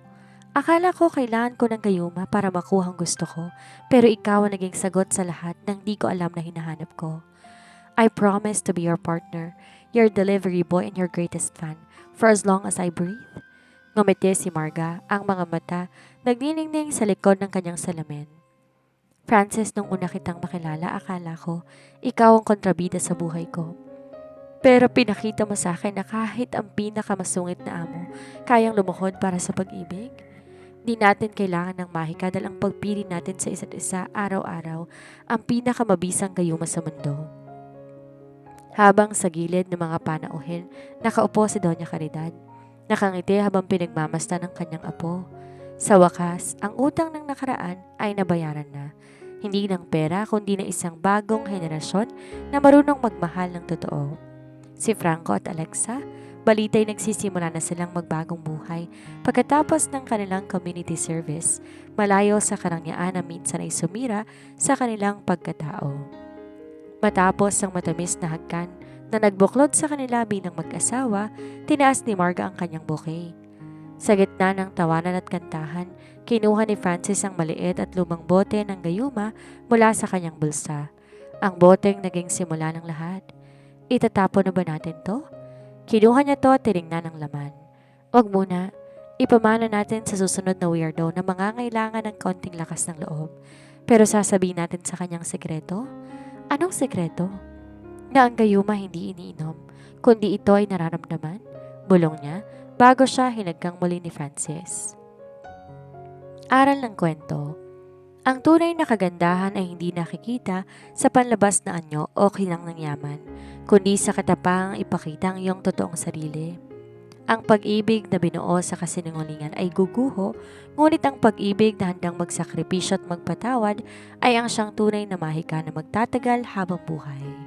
Akala ko kailangan ko ng gayuma para makuha ang gusto ko, pero ikaw ang naging sagot sa lahat ng di ko alam na hinahanap ko. I promise to be your partner, your delivery boy and your greatest fan, for as long as I breathe. Ngumiti si Marga, ang mga mata nagniningning sa likod ng kanyang salamin. Francis, nung una kitang makilala, akala ko, ikaw ang kontrabida sa buhay ko. Pero pinakita mo sa akin na kahit ang pinakamasungit na amo, kayang lumuhod para sa pag-ibig. Di natin kailangan ng mahika dahil ang pagpili natin sa isa't isa araw-araw ang pinakamabisang gayuma sa mundo. Habang sa gilid ng mga panauhin, nakaupo si Doña Caridad. Nakangiti habang pinagmamasdan ng kanyang apo. Sa wakas, ang utang ng nakaraan ay nabayaran na. Hindi ng pera kundi ng isang bagong henerasyon na marunong magmahal ng totoo. Si Franco at Alexa, balita'y nagsisimula na silang magbagong buhay pagkatapos ng kanilang community service, malayo sa karangyaan na minsan ay sumira sa kanilang pagkatao. Matapos ang matamis na hagkan na nagbuklod sa kanila bilang mag-asawa, tinaas ni Marga ang kanyang bouquet. Sa gitna ng tawanan at kantahan, kinuha ni Francis ang maliit at lumang bote ng gayuma mula sa kanyang bulsa. Ang boteng naging simula ng lahat. Itatapon na ba natin to? Kinuha niya to at tinignan ang laman. Wag muna, ipamana natin sa susunod na weirdo na mangangailangan ng konting lakas ng loob. Pero sasabihin natin sa kanyang sekreto? Anong sekreto? Na ang gayuma hindi iniinom, kundi ito ay nararamdaman. Bulong niya bago siya hinagkang muli ni Francis. Aral ng kwento. Ang tunay na kagandahan ay hindi nakikita sa panlabas na anyo o kinang ng yaman, kundi sa katapangang ipakita ang iyong totoong sarili. Ang pag-ibig na binuo sa kasinungalingan ay guguho, ngunit ang pag-ibig na handang magsakripisyo at magpatawad ay ang siyang tunay na mahika na magtatagal habang buhay.